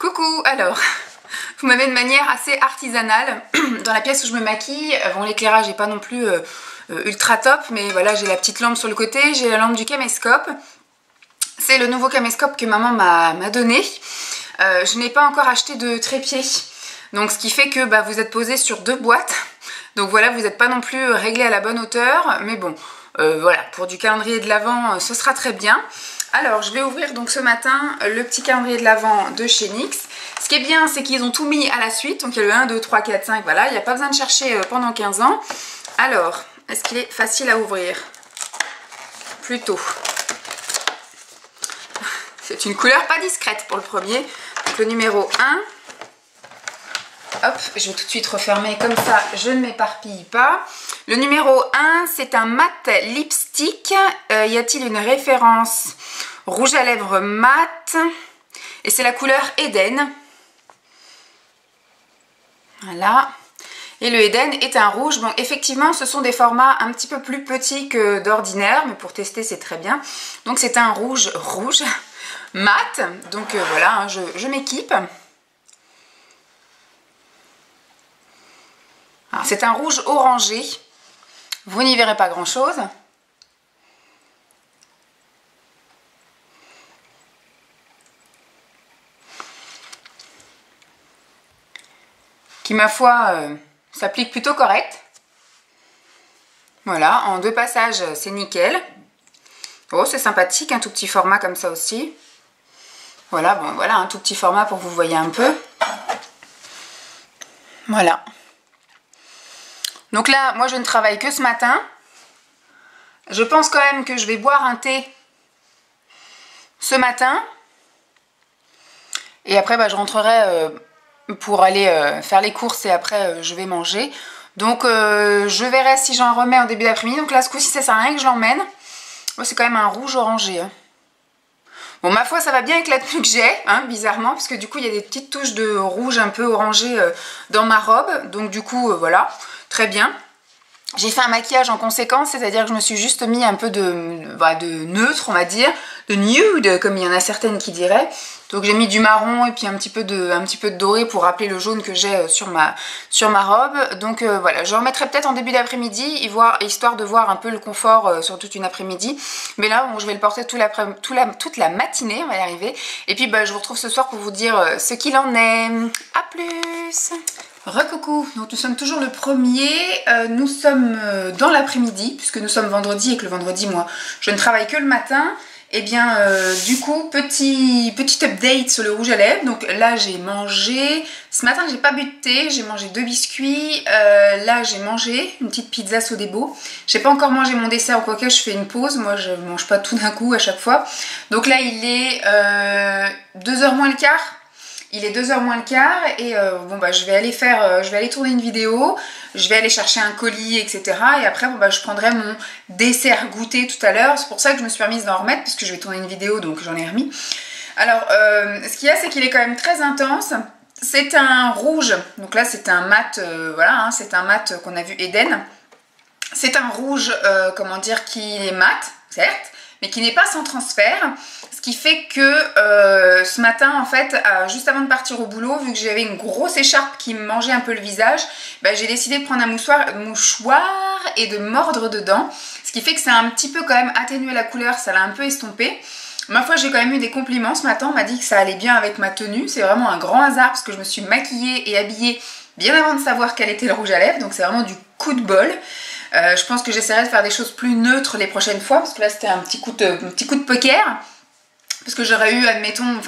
Coucou, alors, vous m'avez de manière assez artisanale dans la pièce où je me maquille. Bon, l'éclairage n'est pas non plus ultra top, mais voilà, j'ai la petite lampe sur le côté, j'ai la lampe du caméscope. C'est le nouveau caméscope que maman m'a donné. Je n'ai pas encore acheté de trépied, donc ce qui fait que vous êtes posé sur 2 boîtes. Donc voilà, vous n'êtes pas non plus réglé à la bonne hauteur, mais bon, voilà, pour du calendrier de l'Avent, ce sera très bien. Alors, je vais ouvrir donc ce matin le petit calendrier de l'Avent de chez NYX. Ce qui est bien, c'est qu'ils ont tout mis à la suite. Donc, il y a le 1, 2, 3, 4, 5, voilà. Il n'y a pas besoin de chercher pendant 15 ans. Alors, est-ce qu'il est facile à ouvrir? Plutôt. C'est une couleur pas discrète pour le premier. Donc, le numéro 1. Hop, je vais tout de suite refermer comme ça, je ne m'éparpille pas. Le numéro 1, c'est un mat lipstick. Y a-t-il une référence? Rouge à lèvres mat. Et c'est la couleur Eden. Voilà. Et le Eden est un rouge. Bon, effectivement, ce sont des formats un petit peu plus petits que d'ordinaire. Mais pour tester, c'est très bien. Donc, c'est un rouge mat. Donc, voilà, hein, je m'équipe. C'est un rouge orangé. Vous n'y verrez pas grand chose. Qui, ma foi, s'applique plutôt correct. Voilà, en 2 passages, c'est nickel. Oh, c'est sympathique, un tout petit format comme ça aussi. Voilà, bon, voilà, un tout petit format pour que vous voyez un peu. Voilà. Donc là, moi je ne travaille que ce matin. Je pense quand même que je vais boire un thé ce matin. Et après, je rentrerai pour aller faire les courses et après je vais manger. Donc je verrai si j'en remets en début d'après-midi. Donc là, ce coup-ci, ça sert à rien que je l'emmène. Oh, c'est quand même un rouge orangé. Hein. Bon, ma foi, ça va bien avec la tenue que j'ai, hein, bizarrement, parce que du coup, il y a des petites touches de rouge un peu orangé dans ma robe. Donc du coup, voilà. Très bien. J'ai fait un maquillage en conséquence, c'est-à-dire que je me suis juste mis un peu de neutre, on va dire, de nude, comme il y en a certaines qui diraient. Donc j'ai mis du marron et puis un petit peu de doré pour rappeler le jaune que j'ai sur ma robe. Donc voilà, je remettrai peut-être en début d'après-midi, histoire de voir un peu le confort sur toute une après-midi. Mais là, bon, je vais le porter toute la matinée, on va y arriver. Et puis je vous retrouve ce soir pour vous dire ce qu'il en est. A plus! Recoucou, donc nous sommes toujours le 1er, nous sommes dans l'après-midi, puisque nous sommes vendredi et que le vendredi, moi, je ne travaille que le matin. Et bien, du coup, petit update sur le rouge à lèvres. Donc là, j'ai mangé, ce matin, j'ai pas bu de thé, j'ai mangé 2 biscuits. Là, j'ai mangé une petite pizza Sodebo. J'ai pas encore mangé mon dessert, ou quoi que je fais une pause. Moi, je mange pas tout d'un coup à chaque fois. Donc là, il est 2h moins le quart. Il est 2h moins le quart et je vais aller tourner une vidéo, je vais aller chercher un colis, etc. Et après, je prendrai mon dessert goûter tout à l'heure. C'est pour ça que je me suis permise d'en remettre, parce que je vais tourner une vidéo, donc j'en ai remis. Alors, ce qu'il y a, c'est qu'il est quand même très intense. C'est un rouge, donc là, c'est un mat, voilà, hein, c'est un mat qu'on a vu Eden. C'est un rouge, qui est mat, certes, mais qui n'est pas sans transfert. Ce qui fait que ce matin, en fait, juste avant de partir au boulot, vu que j'avais une grosse écharpe qui me mangeait un peu le visage, j'ai décidé de prendre un mouchoir et de mordre dedans. Ce qui fait que ça a un petit peu quand même atténué la couleur, ça l'a un peu estompé. Ma foi, j'ai quand même eu des compliments ce matin, on m'a dit que ça allait bien avec ma tenue. C'est vraiment un grand hasard parce que je me suis maquillée et habillée bien avant de savoir quel était le rouge à lèvres. Donc c'est vraiment du coup de bol. Je pense que j'essaierai de faire des choses plus neutres les prochaines fois, parce que là c'était un petit coup de poker. Parce que j'aurais eu, admettons,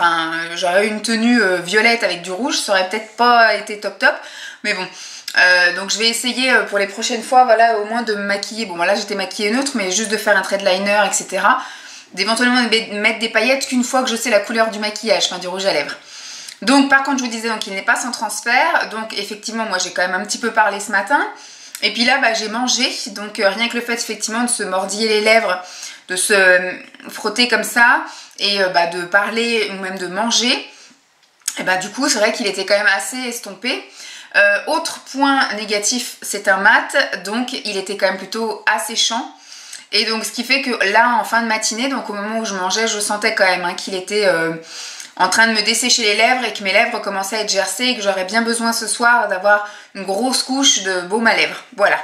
j'aurais eu une tenue violette avec du rouge, ça aurait peut-être pas été top. Mais bon, donc je vais essayer pour les prochaines fois, voilà, au moins de me maquiller. Bon, là j'étais maquillée neutre, mais juste de faire un trait de liner, etc. D'éventuellement mettre des paillettes qu'une fois que je sais la couleur du maquillage, du rouge à lèvres. Donc par contre, je vous disais, donc, il n'est pas sans transfert. Donc effectivement, moi j'ai quand même un petit peu parlé ce matin. Et puis là, j'ai mangé. Donc rien que le fait effectivement de se mordiller les lèvres, de se frotter comme ça, et de parler ou même de manger, et du coup c'est vrai qu'il était quand même assez estompé. Autre point négatif, c'est un mat, donc il était quand même plutôt asséchant. Et donc ce qui fait que là, en fin de matinée, donc au moment où je mangeais, je sentais quand même qu'il était en train de me dessécher les lèvres et que mes lèvres commençaient à être gercées et que j'aurais bien besoin ce soir d'avoir une grosse couche de baume à lèvres. Voilà.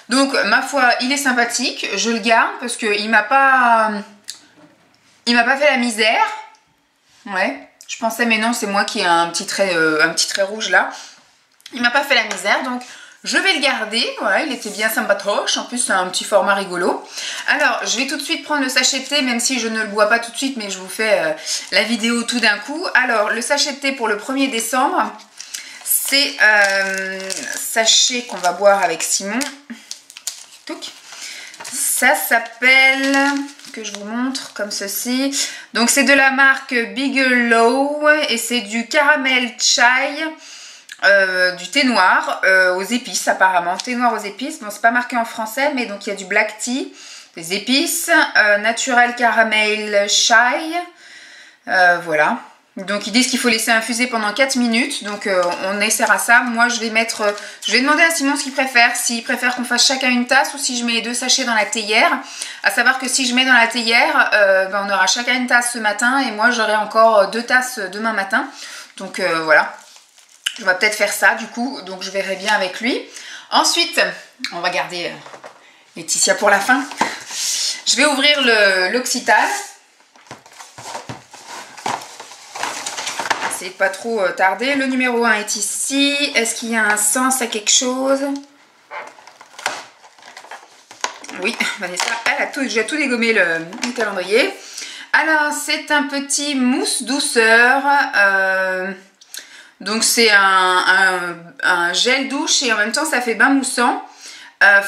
Donc ma foi, il est sympathique, je le garde parce qu'il m'a pas fait la misère. Ouais, je pensais mais non, c'est moi qui ai un petit trait rouge là. Il m'a pas fait la misère, donc je vais le garder. Voilà, il était bien sympatoche. En plus, c'est un petit format rigolo. Alors, je vais tout de suite prendre le sachet de thé, même si je ne le bois pas tout de suite, mais je vous fais la vidéo tout d'un coup. Alors, le sachet de thé pour le 1er décembre, c'est sachet qu'on va boire avec Simon. Ça s'appelle, que je vous montre comme ceci. Donc, c'est de la marque Bigelow et c'est du caramel chai. Du thé noir aux épices apparemment, thé noir aux épices, bon c'est pas marqué en français mais donc il y a du black tea, des épices, naturel caramel chai, voilà. Donc ils disent qu'il faut laisser infuser pendant 4 minutes, donc on essaiera ça. Moi je vais demander à Simon ce qu'il préfère, s'il préfère qu'on fasse chacun une tasse ou si je mets les 2 sachets dans la théière. À savoir que si je mets dans la théière, on aura chacun une tasse ce matin et moi j'aurai encore 2 tasses demain matin, donc voilà. On va peut-être faire ça du coup, donc je verrai bien avec lui. Ensuite, on va garder Laetitia pour la fin. Je vais ouvrir l'Occitane. Essayez de pas trop tarder. Le numéro 1 est ici. Est-ce qu'il y a un sens à quelque chose? Oui, Vanessa, elle a déjà tout dégommé le calendrier. Alors, c'est un petit mousse douceur. Donc c'est un gel douche et en même temps ça fait bain moussant.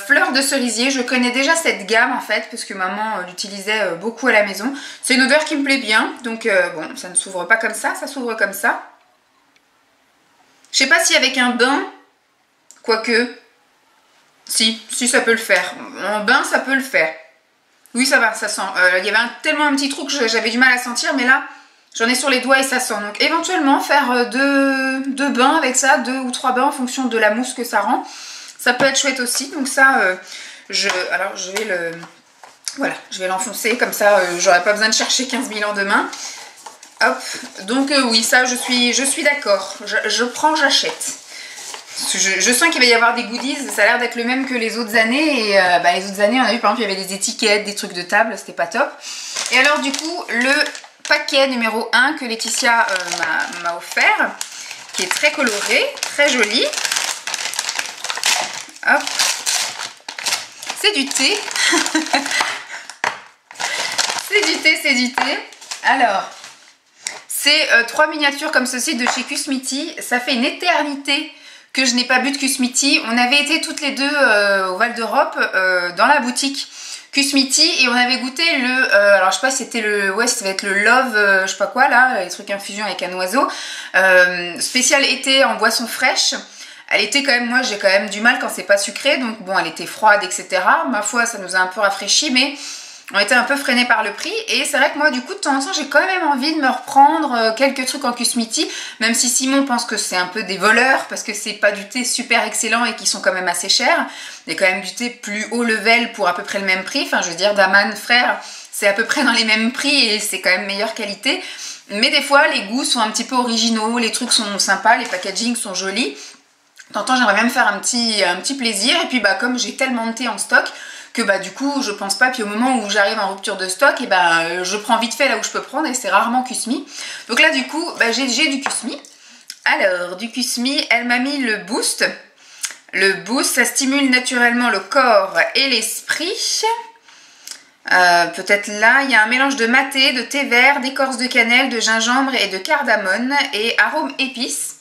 Fleur de cerisier, je connais déjà cette gamme en fait parce que maman l'utilisait beaucoup à la maison. C'est une odeur qui me plaît bien, donc bon, ça ne s'ouvre pas comme ça s'ouvre comme ça. Je sais pas si avec un bain, quoique, si ça peut le faire. En bain ça peut le faire. Oui ça va, ça sent. Il y avait tellement un petit trou que j'avais du mal à sentir, mais là... J'en ai sur les doigts et ça sent. Donc éventuellement faire deux bains avec ça, 2 ou 3 bains en fonction de la mousse que ça rend. Ça peut être chouette aussi. Donc ça, alors je vais l'enfoncer. Comme ça, j'aurai pas besoin de chercher 15 000 ans demain. Hop. Donc oui, ça je suis d'accord. Je prends, j'achète. Je sens qu'il va y avoir des goodies. Ça a l'air d'être le même que les autres années. Et les autres années, on a vu par exemple, il y avait des étiquettes, des trucs de table. C'était pas top. Et alors du coup, le paquet numéro 1 que Laetitia m'a offert, qui est très coloré, très joli. Hop. C'est du thé. C'est du thé. Alors, c'est 3 miniatures comme ceci de chez Kusmiti. Ça fait une éternité que je n'ai pas bu de Kusmiti. On avait été toutes les deux au Val d'Europe dans la boutique Kusmiti et on avait goûté alors je sais pas si c'était ça va être le Love, je sais pas quoi là, les trucs infusion avec un oiseau, spécial été en boisson fraîche. Elle était quand même, moi j'ai quand même du mal quand c'est pas sucré, donc bon elle était froide etc. Ma foi ça nous a un peu rafraîchi, mais on était un peu freinés par le prix et c'est vrai que moi du coup de temps en temps j'ai quand même envie de me reprendre quelques trucs en Kusmiti, même si Simon pense que c'est un peu des voleurs parce que c'est pas du thé super excellent et qui sont quand même assez chers. Il y a quand même du thé plus haut level pour à peu près le même prix, enfin je veux dire Daman frère c'est à peu près dans les mêmes prix et c'est quand même meilleure qualité, mais des fois les goûts sont un petit peu originaux, les trucs sont sympas, les packagings sont jolis. De temps en temps j'aimerais bien me faire un petit plaisir et puis comme j'ai tellement de thé en stock que du coup je pense pas, puis au moment où j'arrive en rupture de stock et je prends vite fait là où je peux prendre et c'est rarement Kusmi. Donc là du coup j'ai du Kusmi. Alors du Kusmi, elle m'a mis le boost. Le boost ça stimule naturellement le corps et l'esprit. Peut-être là il y a un mélange de maté, de thé vert, d'écorce de cannelle, de gingembre et de cardamone et arôme épices.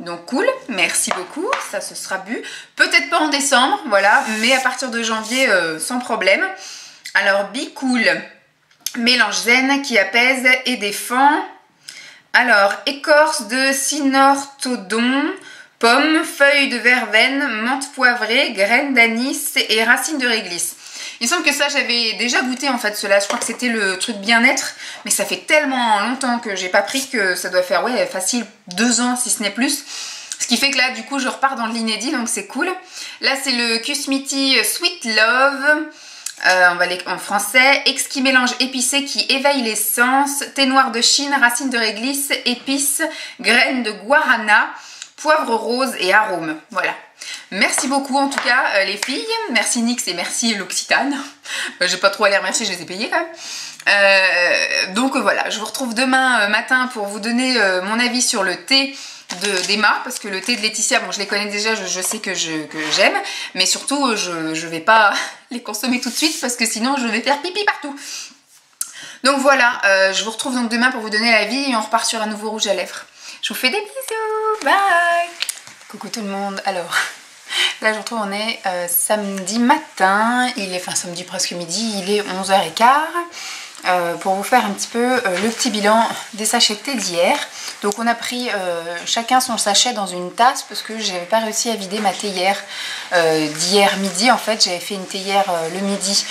Donc cool, merci beaucoup, ça se sera bu. Peut-être pas en décembre, voilà, mais à partir de janvier, sans problème. Alors, Be Cool, mélange zen qui apaise et défend. Alors, écorce de cynorthodon, pommes, feuilles de verveine, menthe poivrée, graines d'anis et racines de réglisse. Il me semble que ça j'avais déjà goûté en fait cela, je crois que c'était le truc bien-être, mais ça fait tellement longtemps que j'ai pas pris que ça doit faire facile 2 ans si ce n'est plus. Ce qui fait que là du coup je repars dans l'inédit donc c'est cool. Là c'est le Kusmiti Sweet Love On va aller en français. Exquis mélange épicé qui éveille les sens. Thé noir de Chine, racines de réglisse, épices, graines de guarana, poivre rose et arômes. Voilà. Merci beaucoup en tout cas les filles. Merci Nyx et merci l'Occitane. J'ai pas trop à les remercier, je les ai payés quand même. Donc voilà, je vous retrouve demain matin pour vous donner mon avis sur le thé d'Emma, parce que le thé de Laetitia, bon je les connais déjà, je sais que j'aime, mais surtout je vais pas les consommer tout de suite parce que sinon je vais faire pipi partout. Donc voilà, je vous retrouve donc demain pour vous donner l'avis et on repart sur un nouveau rouge à lèvres. Je vous fais des bisous, bye. Coucou tout le monde. Alors là je vous retrouve, on est samedi matin, enfin samedi presque midi, il est 11h15. Pour vous faire un petit peu le petit bilan des sachets de thé d'hier. Donc on a pris chacun son sachet dans une tasse parce que j'avais pas réussi à vider ma théière d'hier midi. En fait j'avais fait une théière le midi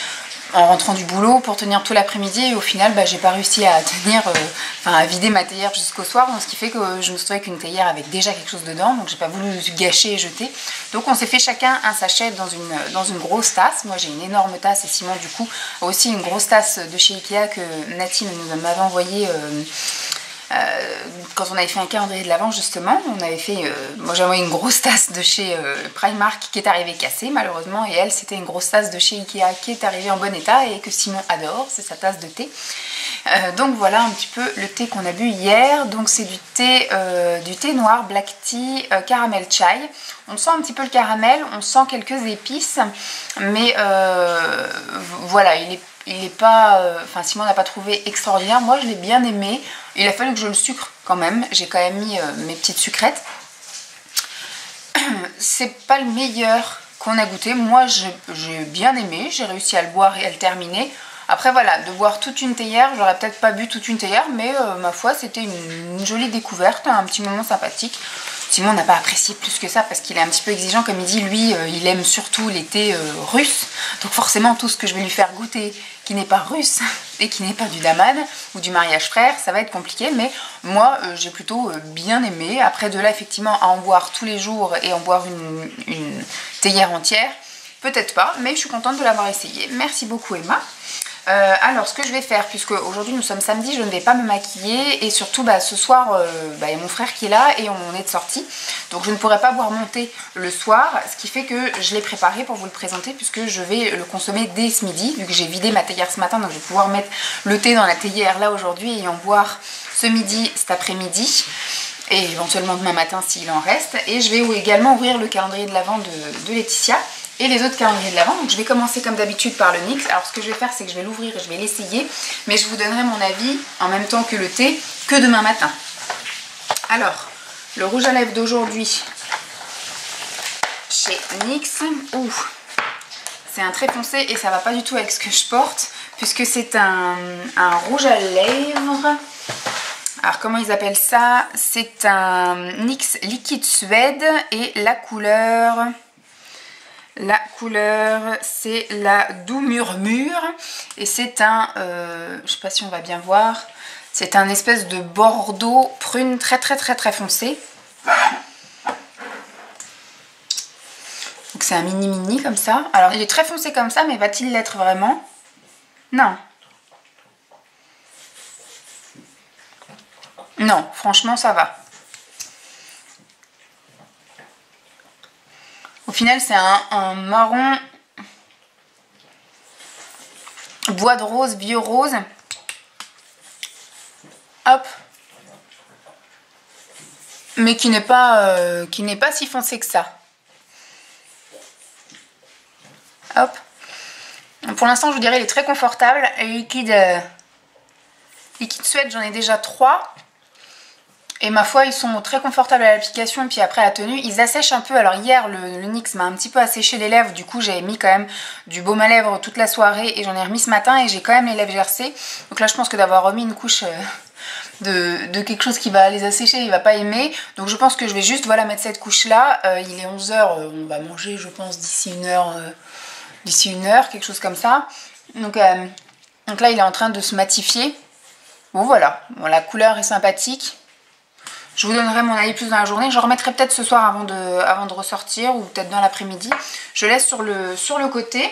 en rentrant du boulot pour tenir tout l'après-midi et au final j'ai pas réussi à tenir, à vider ma théière jusqu'au soir, donc ce qui fait que je me suis retrouvée avec une théière avec déjà quelque chose dedans, donc j'ai pas voulu gâcher et jeter. Donc on s'est fait chacun un sachet dans une grosse tasse. Moi j'ai une énorme tasse et Simon du coup a aussi une grosse tasse de chez Ikea que Nathalie m'avait envoyé quand on avait fait un calendrier de l'Avent justement. On avait fait, moi j'ai envoyé une grosse tasse de chez Primark qui est arrivée cassée malheureusement, et elle c'était une grosse tasse de chez Ikea qui est arrivée en bon état et que Simon adore, c'est sa tasse de thé. Donc voilà un petit peu le thé qu'on a bu hier. Donc c'est du thé noir black tea caramel chai. On sent un petit peu le caramel, on sent quelques épices, mais voilà, il est pas, Simon n'a pas trouvé extraordinaire. Moi je l'ai bien aimé. Il a fallu que je le sucre quand même. J'ai quand même mis mes petites sucrètes. C'est pas le meilleur qu'on a goûté. Moi j'ai bien aimé. J'ai réussi à le boire et à le terminer. Après voilà, de boire toute une théière, j'aurais peut-être pas bu toute une théière, mais ma foi c'était une jolie découverte, un petit moment sympathique. Simon n'a pas apprécié plus que ça parce qu'il est un petit peu exigeant, comme il dit, lui il aime surtout les thés russes, donc forcément tout ce que je vais lui faire goûter qui n'est pas russe et qui n'est pas du daman ou du mariage frère, ça va être compliqué, mais moi j'ai plutôt bien aimé. Après de là effectivement à en boire tous les jours et en boire une théière entière, peut-être pas, mais je suis contente de l'avoir essayé. Merci beaucoup Emma. Alors ce que je vais faire, puisque aujourd'hui nous sommes samedi, je ne vais pas me maquiller et surtout ce soir il y a mon frère qui est là et on est de sortie, donc je ne pourrai pas boire mon thé le soir, ce qui fait que je l'ai préparé pour vous le présenter puisque je vais le consommer dès ce midi, vu que j'ai vidé ma théière ce matin, donc je vais pouvoir mettre le thé dans la théière là aujourd'hui et en boire ce midi, cet après-midi et éventuellement demain matin s'il en reste. Et je vais également ouvrir le calendrier de l'Avent de Laetitia et les autres calendriers de l'Avent. Donc je vais commencer comme d'habitude par le NYX. Alors ce que je vais faire, c'est que je vais l'ouvrir et je vais l'essayer, mais je vous donnerai mon avis en même temps que le thé, que demain matin. Alors, le rouge à lèvres d'aujourd'hui chez NYX. C'est un très foncé et ça va pas du tout avec ce que je porte, puisque c'est un rouge à lèvres. Alors comment ils appellent ça? C'est un NYX liquide suède et la couleur c'est la doux murmure et c'est un, je sais pas si on va bien voir, c'est un espèce de bordeaux prune très foncé. Donc c'est un mini comme ça. Alors il est très foncé comme ça, mais va-t-il l'être vraiment? Non. Non, franchement ça va. Au final, c'est un marron bois de rose, vieux rose. Hop. Mais qui n'est pas si foncé que ça. Hop. Pour l'instant, je vous dirais, il est très confortable. Et liquide suède, j'en ai déjà 3. Et ma foi, ils sont très confortables à l'application et puis après à la tenue, ils assèchent un peu. Alors hier, le NYX m'a un petit peu asséché les lèvres, du coup j'avais mis quand même du baume à lèvres toute la soirée et j'en ai remis ce matin et j'ai quand même les lèvres gercées. Donc là je pense que d'avoir remis une couche de quelque chose qui va les assécher, il va pas aimer. Donc je pense que je vais juste mettre cette couche là. Il est 11h, on va manger je pense d'ici une heure, quelque chose comme ça. Donc là il est en train de se matifier. Bon voilà, la couleur est sympathique. Je vous donnerai mon avis plus dans la journée. Je remettrai peut-être ce soir avant de ressortir ou peut-être dans l'après-midi. Je laisse sur le côté.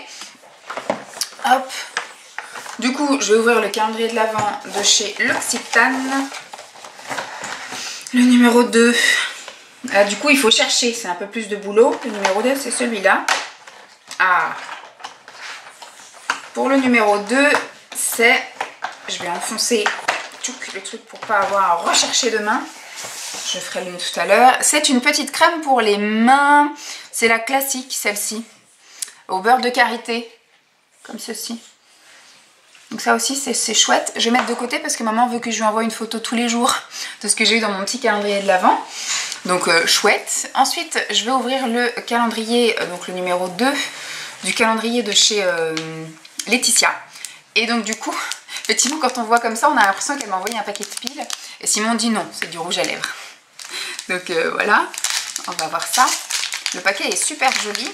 Hop. Du coup, je vais ouvrir le calendrier de l'Avent de chez L'Occitane. Le numéro 2. Du coup, il faut chercher, c'est un peu plus de boulot. Le numéro 2, c'est celui-là. Ah. Pour le numéro 2, c'est... Je vais enfoncer le truc pour pas avoir à rechercher demain. Je ferai le tout à l'heure. C'est une petite crème pour les mains. C'est la classique, celle-ci. Au beurre de karité. Comme ceci. Donc ça aussi, c'est chouette. Je vais mettre de côté parce que maman veut que je lui envoie une photo tous les jours de ce que j'ai eu dans mon petit calendrier de l'Avent. Donc chouette. Ensuite, je vais ouvrir le calendrier, donc le numéro 2 du calendrier de chez Laetitia. Et donc du coup, effectivement, quand on voit comme ça, on a l'impression qu'elle m'a envoyé un paquet de piles. Et Simon dit non, c'est du rouge à lèvres. Donc voilà, on va voir ça. Le paquet est super joli.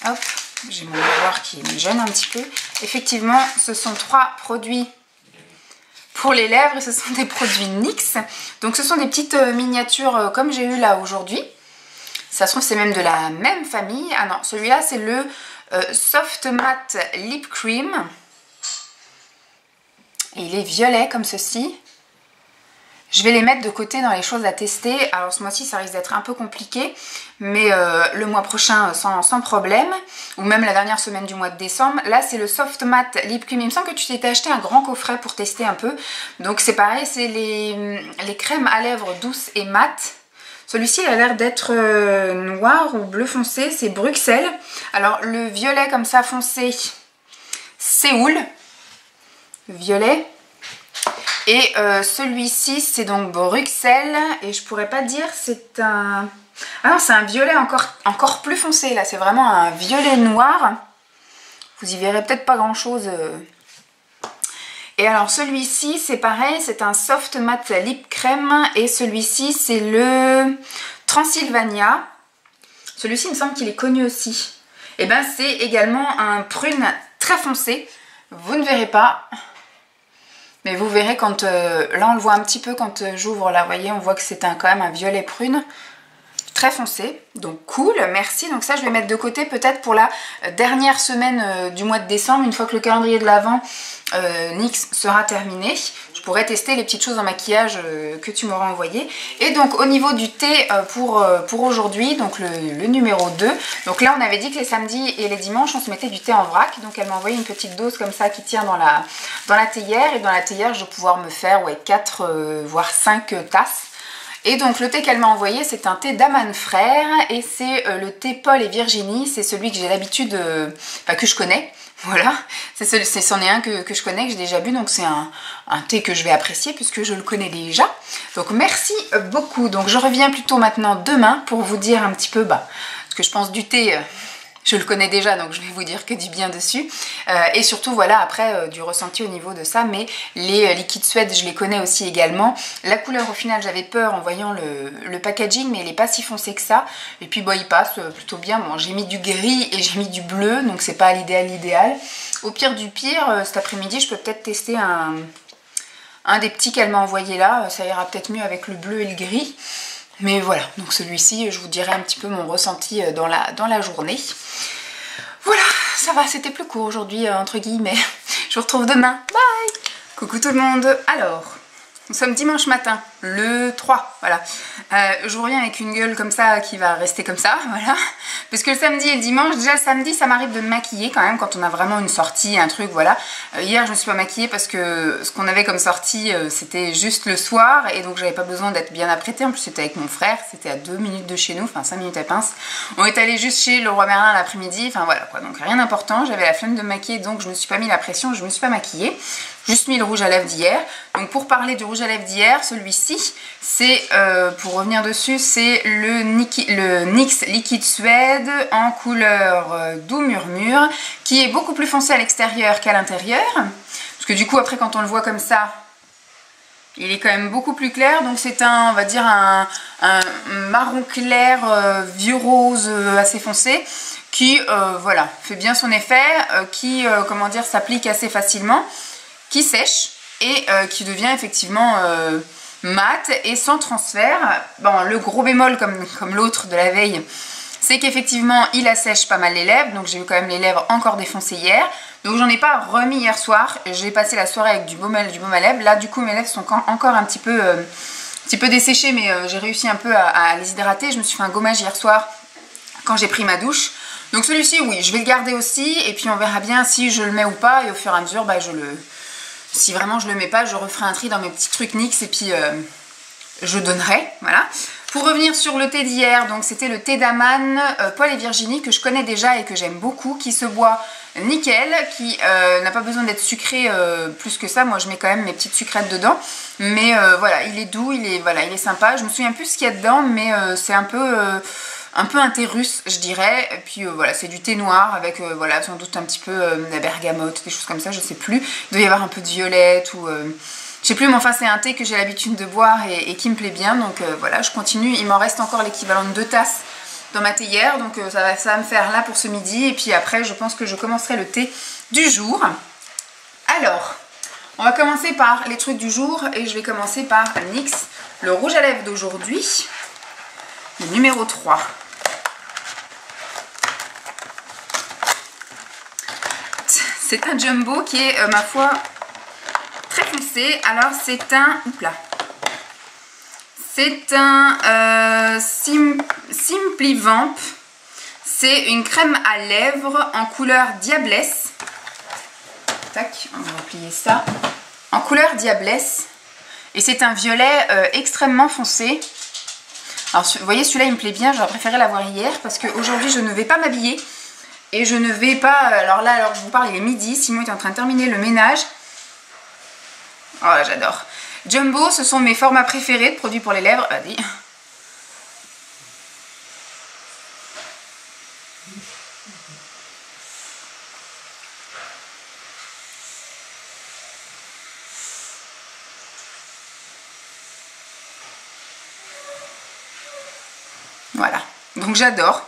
Hop, j'ai mon miroir qui me gêne un petit peu. Effectivement, ce sont 3 produits pour les lèvres. Ce sont des produits NYX. Donc ce sont des petites miniatures comme j'ai eu là aujourd'hui. Ça se trouve c'est même de la même famille. Ah non, celui-là c'est le Soft Matte Lip Cream. Et il est violet comme ceci. Je vais les mettre de côté dans les choses à tester. Alors ce mois-ci ça risque d'être un peu compliqué, mais le mois prochain sans problème, ou même la dernière semaine du mois de décembre. Là c'est le Soft Matte Lip Cream. Il me semble que tu t'étais acheté un grand coffret pour tester un peu. Donc c'est pareil, c'est les crèmes à lèvres douces et mates. Celui-ci il a l'air d'être noir ou bleu foncé, c'est Bruxelles. Alors le violet comme ça foncé, Séoul, le violet. Et celui-ci c'est donc Bruxelles et je pourrais pas dire c'est un... Ah non, c'est un violet encore plus foncé là, c'est vraiment un violet noir. Vous y verrez peut-être pas grand chose. Et alors celui-ci c'est pareil, c'est un Soft Matte Lip Crème et celui-ci c'est le Transylvania. Celui-ci il me semble qu'il est connu aussi. Et ben c'est également un prune très foncé, vous ne verrez pas. Mais vous verrez quand, là on le voit un petit peu quand j'ouvre là, vous voyez, on voit que c'est quand même un violet prune, très foncé, donc cool, merci. Donc ça je vais mettre de côté peut-être pour la dernière semaine du mois de décembre, une fois que le calendrier de l'Avent NYX sera terminé. Je pourrais tester les petites choses en maquillage que tu m'auras envoyé. Et donc au niveau du thé pour aujourd'hui, donc le numéro 2, donc là on avait dit que les samedis et les dimanches on se mettait du thé en vrac, donc elle m'a envoyé une petite dose comme ça qui tient dans la théière, et dans la théière je vais pouvoir me faire 4 voire 5 tasses. Et donc le thé qu'elle m'a envoyé c'est un thé d'Aman Frères et c'est le thé Paul et Virginie, c'est celui que j'ai l'habitude, que je connais, voilà, c'en est un que je connais, que j'ai déjà bu, donc c'est un thé que je vais apprécier puisque je le connais déjà. Donc merci beaucoup, donc je reviens plutôt maintenant demain pour vous dire un petit peu ce que je pense du thé. Je le connais déjà, donc je vais vous dire que du bien dessus. Et surtout, voilà, après, du ressenti au niveau de ça. Mais les liquides Suède, je les connais aussi également. La couleur, au final, j'avais peur en voyant le packaging, mais il n'est pas si foncé que ça. Et puis, il passe plutôt bien. Bon, j'ai mis du gris et j'ai mis du bleu, donc c'est pas l'idéal. Au pire du pire, cet après-midi, je peux peut-être tester un des petits qu'elle m'a envoyé là. Ça ira peut-être mieux avec le bleu et le gris. Mais voilà, donc celui-ci, je vous dirai un petit peu mon ressenti dans la journée. Voilà, ça va, c'était plus court aujourd'hui, entre guillemets. Je vous retrouve demain. Bye! Coucou tout le monde. Alors, nous sommes dimanche matin, le 3, voilà. Je vous reviens avec une gueule comme ça qui va rester comme ça, voilà. Parce que le samedi et le dimanche, déjà le samedi, ça m'arrive de me maquiller quand même quand on a vraiment une sortie, un truc, voilà. Hier, je me suis pas maquillée parce que ce qu'on avait comme sortie, c'était juste le soir et donc j'avais pas besoin d'être bien apprêtée. En plus, c'était avec mon frère, c'était à 2 minutes de chez nous, enfin 5 minutes à pince. On est allé juste chez Leroy Merlin l'après-midi, enfin voilà quoi. Donc rien d'important, j'avais la flemme de me maquiller, donc je me suis pas mis la pression, je me suis pas maquillée. Juste mis le rouge à lèvres d'hier. Donc pour parler du rouge à lèvres d'hier, celui-ci, c'est, pour revenir dessus, c'est le NYX Liquide Suède en couleur doux murmure, qui est beaucoup plus foncé à l'extérieur qu'à l'intérieur. Parce que du coup, après, quand on le voit comme ça, il est quand même beaucoup plus clair. Donc c'est on va dire un marron clair, vieux rose assez foncé, qui, voilà, fait bien son effet, qui, comment dire, s'applique assez facilement, qui sèche et qui devient effectivement mat et sans transfert. Bon, le gros bémol comme l'autre de la veille, c'est qu'effectivement il assèche pas mal les lèvres, donc j'ai eu quand même les lèvres encore défoncées hier, donc j'en ai pas remis hier soir. J'ai passé la soirée avec du baume à lèvres. Là du coup mes lèvres sont encore un petit peu desséchées, mais j'ai réussi un peu à les hydrater. Je me suis fait un gommage hier soir quand j'ai pris ma douche. Donc celui-ci, oui, je vais le garder aussi, et puis on verra bien si je le mets ou pas, et au fur et à mesure, bah, si vraiment je le mets pas, je referai un tri dans mes petits trucs NYX, et puis je donnerai, voilà. Pour revenir sur le thé d'hier, donc c'était le thé d'Aman, Paul et Virginie, que je connais déjà et que j'aime beaucoup, qui se boit nickel, qui n'a pas besoin d'être sucré plus que ça. Moi je mets quand même mes petites sucrètes dedans, mais voilà, il est doux, il est sympa. Je me souviens plus ce qu'il y a dedans, mais c'est un peu un thé russe, je dirais. Et puis voilà, c'est du thé noir avec voilà, sans doute un petit peu de la bergamote, des choses comme ça, je sais plus. Il doit y avoir un peu de violette ou je sais plus, mais enfin c'est un thé que j'ai l'habitude de boire et qui me plaît bien. Donc voilà, je continue. Il m'en reste encore l'équivalent de 2 tasses dans ma théière, donc ça va me faire là pour ce midi. Et puis après, je pense que je commencerai le thé du jour. Alors, on va commencer par les trucs du jour et je vais commencer par NYX, le rouge à lèvres d'aujourd'hui, le numéro 3. C'est un jumbo qui est, ma foi, très foncé. Alors c'est un... Oupla. C'est un Simply Vamp. C'est une crème à lèvres en couleur Diablesse. Tac, on va replier ça. En couleur Diablesse. Et c'est un violet extrêmement foncé. Alors vous voyez, celui-là il me plaît bien. J'aurais préféré l'avoir hier parce qu'aujourd'hui je ne vais pas m'habiller. Et je ne vais pas... Alors là, alors je vous parle, il est midi. Simon est en train de terminer le ménage. Oh là, j'adore. Jumbo, ce sont mes formats préférés de produits pour les lèvres. Vas-y. Voilà. Donc j'adore.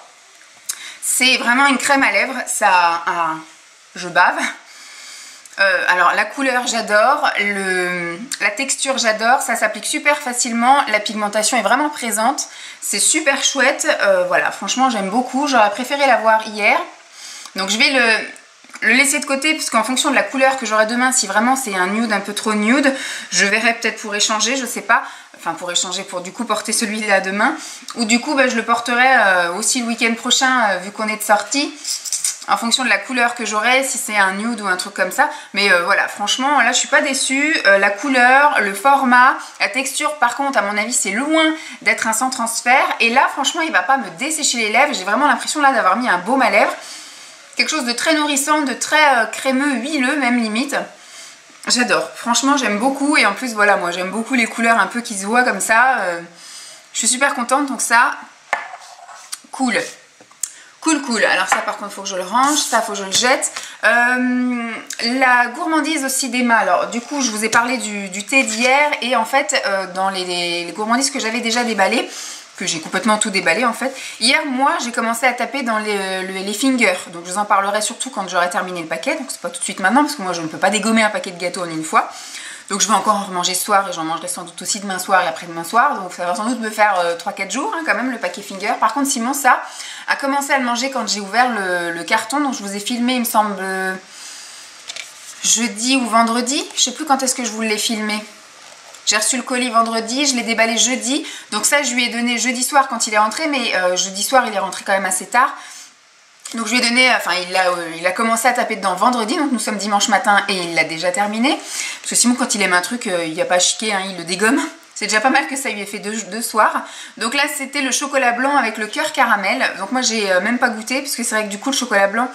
C'est vraiment une crème à lèvres. Ça a... Je bave. Alors la couleur j'adore, la texture j'adore, ça s'applique super facilement, la pigmentation est vraiment présente, c'est super chouette, voilà, franchement j'aime beaucoup. J'aurais préféré l'avoir hier, donc je vais le laisser de côté parce qu'en fonction de la couleur que j'aurai demain, si vraiment c'est un nude un peu trop nude, je verrai peut-être pour échanger, je sais pas, enfin pour échanger, pour du coup porter celui-là demain, ou du coup bah, je le porterai aussi le week-end prochain vu qu'on est de sortie. En fonction de la couleur que j'aurai, si c'est un nude ou un truc comme ça. Mais voilà, franchement, là, je suis pas déçue. La couleur, le format, la texture, par contre, à mon avis, c'est loin d'être un sans transfert. Et là, franchement, il va pas me dessécher les lèvres. J'ai vraiment l'impression, là, d'avoir mis un baume à lèvres. Quelque chose de très nourrissant, de très crémeux, huileux, même limite. J'adore. Franchement, j'aime beaucoup. Et en plus, voilà, moi, j'aime beaucoup les couleurs un peu qui se voient comme ça. Je suis super contente. Donc ça, cool. Cool. Alors ça par contre il faut que je le range, ça faut que je le jette. La gourmandise aussi d'Emma. Alors du coup je vous ai parlé du thé d'hier et en fait dans les gourmandises que j'avais déjà déballées, que j'ai complètement tout déballé en fait. Hier moi j'ai commencé à taper dans les fingers, donc je vous en parlerai surtout quand j'aurai terminé le paquet, donc c'est pas tout de suite maintenant parce que moi je ne peux pas dégommer un paquet de gâteaux en une fois. Donc je vais encore en remanger ce soir et j'en mangerai sans doute aussi demain soir et après-demain soir. Donc ça va sans doute me faire 3-4 jours hein, quand même le paquet finger. Par contre Simon ça a commencé à le manger quand j'ai ouvert le carton. Donc je vous ai filmé il me semble jeudi ou vendredi. Je sais plus quand est-ce que je vous l'ai filmé. J'ai reçu le colis vendredi, je l'ai déballé jeudi. Donc ça je lui ai donné jeudi soir quand il est rentré. Mais jeudi soir il est rentré quand même assez tard. Donc je lui ai donné, enfin il a commencé à taper dedans vendredi, donc nous sommes dimanche matin et il l'a déjà terminé. Parce que Simon quand il aime un truc, il n'y a pas à chiquer, hein, il le dégomme. C'est déjà pas mal que ça lui ait fait deux soirs. Donc là c'était le chocolat blanc avec le cœur caramel. Donc moi j'ai même pas goûté, parce que c'est vrai que du coup le chocolat blanc,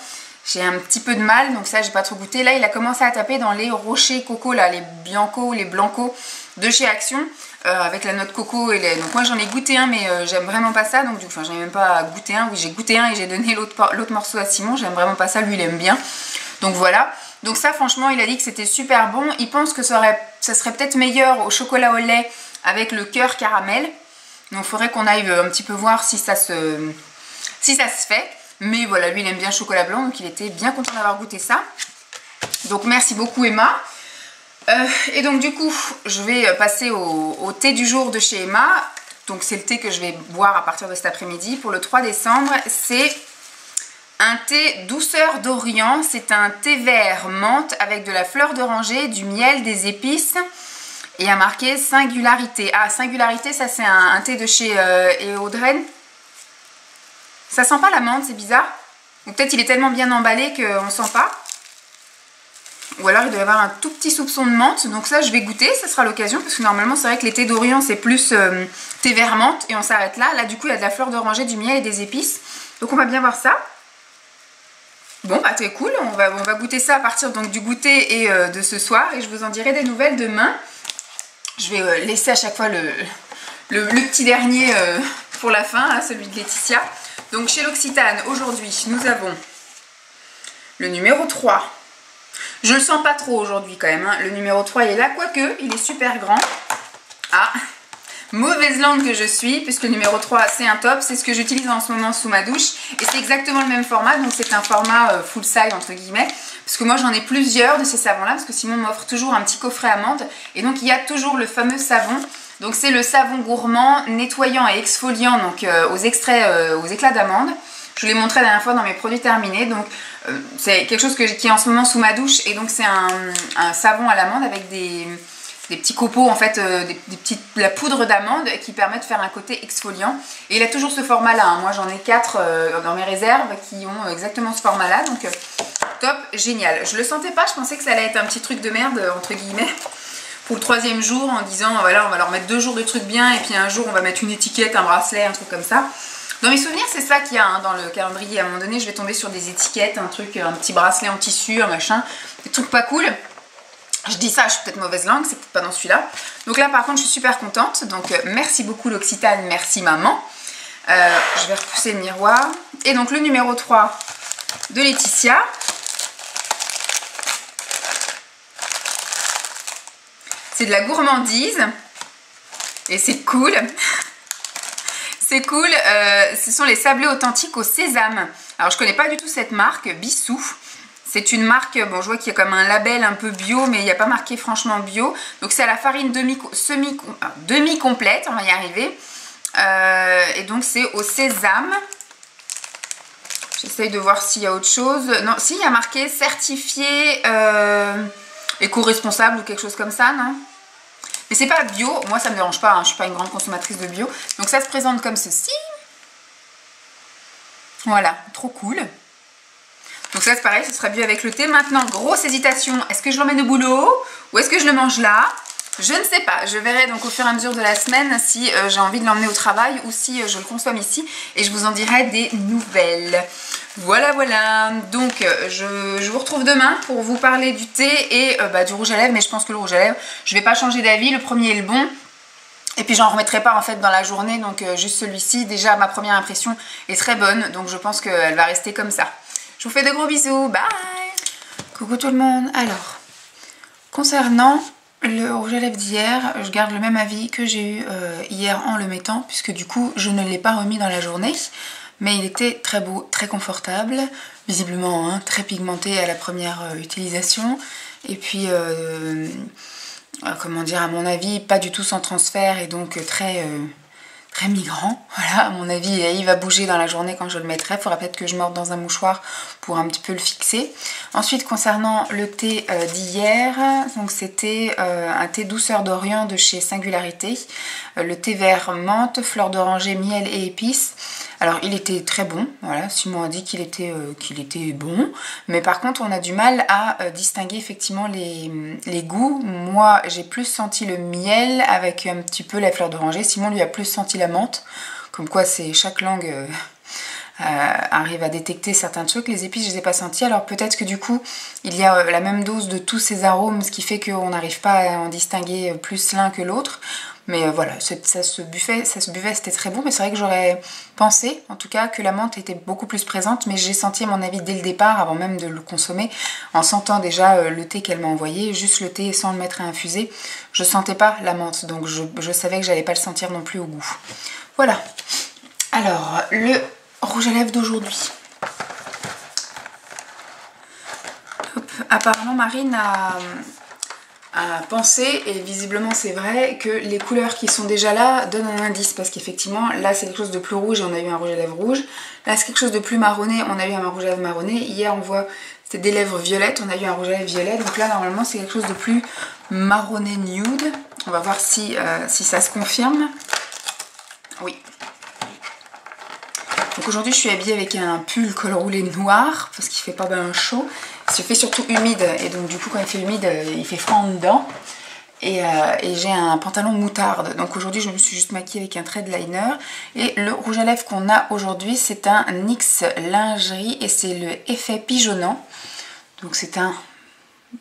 j'ai un petit peu de mal, donc ça j'ai pas trop goûté. Là il a commencé à taper dans les rochers coco, là, les bianco ou les blancos de chez Action. Avec la noix de coco et les... Donc moi j'en ai goûté un mais j'aime vraiment pas ça, donc du coup enfin j'en ai même pas goûté un, oui j'ai goûté un et j'ai donné l'autre morceau à Simon, j'aime vraiment pas ça, lui il aime bien, donc voilà. Donc ça franchement il a dit que c'était super bon, il pense que ça serait peut-être meilleur au chocolat au lait avec le cœur caramel, donc il faudrait qu'on aille un petit peu voir si ça se fait, mais voilà lui il aime bien le chocolat blanc donc il était bien content d'avoir goûté ça, donc merci beaucoup Emma. Et donc du coup je vais passer au thé du jour de chez Emma. Donc c'est le thé que je vais boire à partir de cet après-midi. Pour le 3 décembre, c'est un thé douceur d'Orient. C'est un thé vert menthe avec de la fleur d'oranger, du miel, des épices. Et il y a marqué Singularité. Ah, Singularité, ça c'est un thé de chez Eaudren. Ça sent pas la menthe, c'est bizarre. Ou peut-être il est tellement bien emballé qu'on ne sent pas. Ou alors il doit y avoir un tout petit soupçon de menthe. Donc ça je vais goûter, ça sera l'occasion. Parce que normalement c'est vrai que les thés d'Orient c'est plus thé vert menthe. Et on s'arrête là. Là du coup il y a de la fleur d'oranger, du miel et des épices. Donc on va bien voir ça. Bon bah c'est cool, on va goûter ça à partir donc du goûter et de ce soir. Et je vous en dirai des nouvelles demain. Je vais laisser à chaque fois le petit dernier pour la fin, là, celui de Laetitia. Donc chez l'Occitane, aujourd'hui, nous avons le numéro 3. Je le sens pas trop aujourd'hui quand même. Hein. Le numéro 3, il est là, quoique, il est super grand. Ah, mauvaise langue que je suis, puisque le numéro 3, c'est un top. C'est ce que j'utilise en ce moment sous ma douche. Et c'est exactement le même format, donc c'est un format full size, entre guillemets. Parce que moi, j'en ai plusieurs de ces savons-là, parce que Simon m'offre toujours un petit coffret amande. Et donc, il y a toujours le fameux savon. Donc, c'est le savon gourmand, nettoyant et exfoliant, donc aux éclats d'amande. Je vous l'ai montré la dernière fois dans mes produits terminés. Donc, c'est quelque chose qui est en ce moment sous ma douche. Et donc, c'est un savon à l'amande avec des petits copeaux, en fait, de la poudre d'amande qui permet de faire un côté exfoliant. Et il a toujours ce format-là. Hein. Moi, j'en ai 4 dans mes réserves qui ont exactement ce format-là. Donc, top, génial. Je le sentais pas, je pensais que ça allait être un petit truc de merde, entre guillemets, pour le 3e jour, en disant, voilà, on va leur mettre 2 jours de trucs bien, et puis un jour, on va mettre une étiquette, un bracelet, un truc comme ça. Dans mes souvenirs, c'est ça qu'il y a hein, dans le calendrier. À un moment donné, je vais tomber sur des étiquettes, un petit bracelet en tissu, un machin, des trucs pas cool. Je dis ça, je suis peut-être mauvaise langue, c'est peut-être pas dans celui-là. Donc là, par contre, je suis super contente. Donc, merci beaucoup l'Occitane, merci maman. Je vais repousser le miroir. Et donc, le numéro 3 de Laetitia. C'est de la gourmandise. Et c'est cool. C'est cool. Ce sont les sablés authentiques au sésame. Alors, je connais pas du tout cette marque, Bissou. C'est une marque, bon je vois qu'il y a comme un label un peu bio, mais il n'y a pas marqué franchement bio. Donc c'est à la farine demi-complète, on va y arriver. Et donc c'est au sésame. J'essaye de voir s'il y a autre chose. Non, si, il y a marqué certifié éco-responsable ou quelque chose comme ça, non? Mais c'est pas bio, moi ça me dérange pas, hein, je suis pas une grande consommatrice de bio. Donc ça se présente comme ceci. Voilà, trop cool. Donc ça c'est pareil, ce sera bu avec le thé. Maintenant, grosse hésitation, est-ce que je l'emmène au boulot ou est-ce que je le mange là? Je ne sais pas, je verrai donc au fur et à mesure de la semaine si j'ai envie de l'emmener au travail ou si je le consomme ici et je vous en dirai des nouvelles. Voilà, voilà, donc je vous retrouve demain pour vous parler du thé et du rouge à lèvres, mais je pense que le rouge à lèvres, je ne vais pas changer d'avis, le premier est le bon. Et puis j'en remettrai pas en fait dans la journée, donc juste celui-ci, déjà ma première impression est très bonne, donc je pense qu'elle va rester comme ça. Je vous fais de gros bisous, bye. Coucou tout le monde. Alors, concernant le rouge à lèvres d'hier, je garde le même avis que j'ai eu hier en le mettant, puisque du coup je ne l'ai pas remis dans la journée. Mais il était très beau, très confortable, visiblement hein, très pigmenté à la première utilisation. Et puis, comment dire, à mon avis, pas du tout sans transfert et donc très migrant. Voilà, à mon avis, il va bouger dans la journée quand je le mettrai. Il faudra peut-être que je morde dans un mouchoir pour un petit peu le fixer. Ensuite, concernant le thé d'hier, donc c'était un thé douceur d'Orient de chez Singularité. Le thé vert menthe, fleur d'oranger, miel et épices. Alors, il était très bon. Voilà, Simon a dit qu'il était bon. Mais par contre, on a du mal à distinguer effectivement les goûts. Moi, j'ai plus senti le miel avec un petit peu la fleur d'oranger. Simon, lui, a plus senti la menthe. Comme quoi, c'est chaque langue arrive à détecter certains trucs. Les épices, je ne les ai pas sentis. Alors, peut-être que du coup, il y a la même dose de tous ces arômes, ce qui fait qu'on n'arrive pas à en distinguer plus l'un que l'autre. Mais voilà, ça se buvait, c'était très bon. Mais c'est vrai que j'aurais pensé, en tout cas, que la menthe était beaucoup plus présente. Mais j'ai senti, à mon avis, dès le départ, avant même de le consommer, en sentant déjà le thé qu'elle m'a envoyé, juste le thé sans le mettre à infuser, je sentais pas la menthe. Donc je savais que j'allais pas le sentir non plus au goût. Voilà. Alors, le rouge à lèvres d'aujourd'hui. Apparemment, Marine à penser, et visiblement c'est vrai, que les couleurs qui sont déjà là donnent un indice, parce qu'effectivement là c'est quelque chose de plus rouge et on a eu un rouge à lèvres rouge, là c'est quelque chose de plus marronné, on a eu un rouge à lèvres marronné, hier on voit c'était des lèvres violettes, on a eu un rouge à lèvres violet, donc là normalement c'est quelque chose de plus marronné nude. On va voir si ça se confirme. Oui. Donc aujourd'hui je suis habillée avec un pull col roulé noir parce qu'il fait pas bien chaud. Il fait surtout humide et donc du coup quand il fait humide il fait froid en dedans. Et j'ai un pantalon moutarde. Donc aujourd'hui je me suis juste maquillée avec un trait de liner. Et le rouge à lèvres qu'on a aujourd'hui c'est un NYX lingerie et c'est le effet pigeonnant. Donc c'est un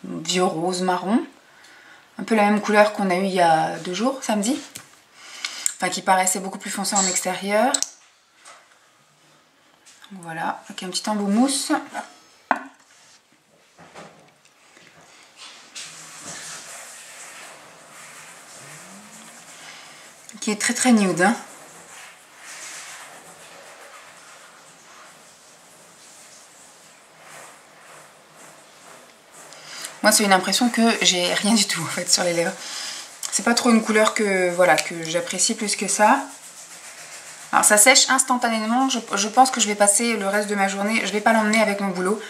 vieux rose marron. Un peu la même couleur qu'on a eu il y a 2 jours, samedi. Enfin qui paraissait beaucoup plus foncé en extérieur. Voilà, avec un petit embout mousse. Qui est très très nude. Hein. Moi c'est une impression que j'ai rien du tout en fait sur les lèvres. C'est pas trop une couleur que voilà que j'apprécie plus que ça. Alors ça sèche instantanément, je pense que je vais passer le reste de ma journée, je vais pas l'emmener avec mon boulot.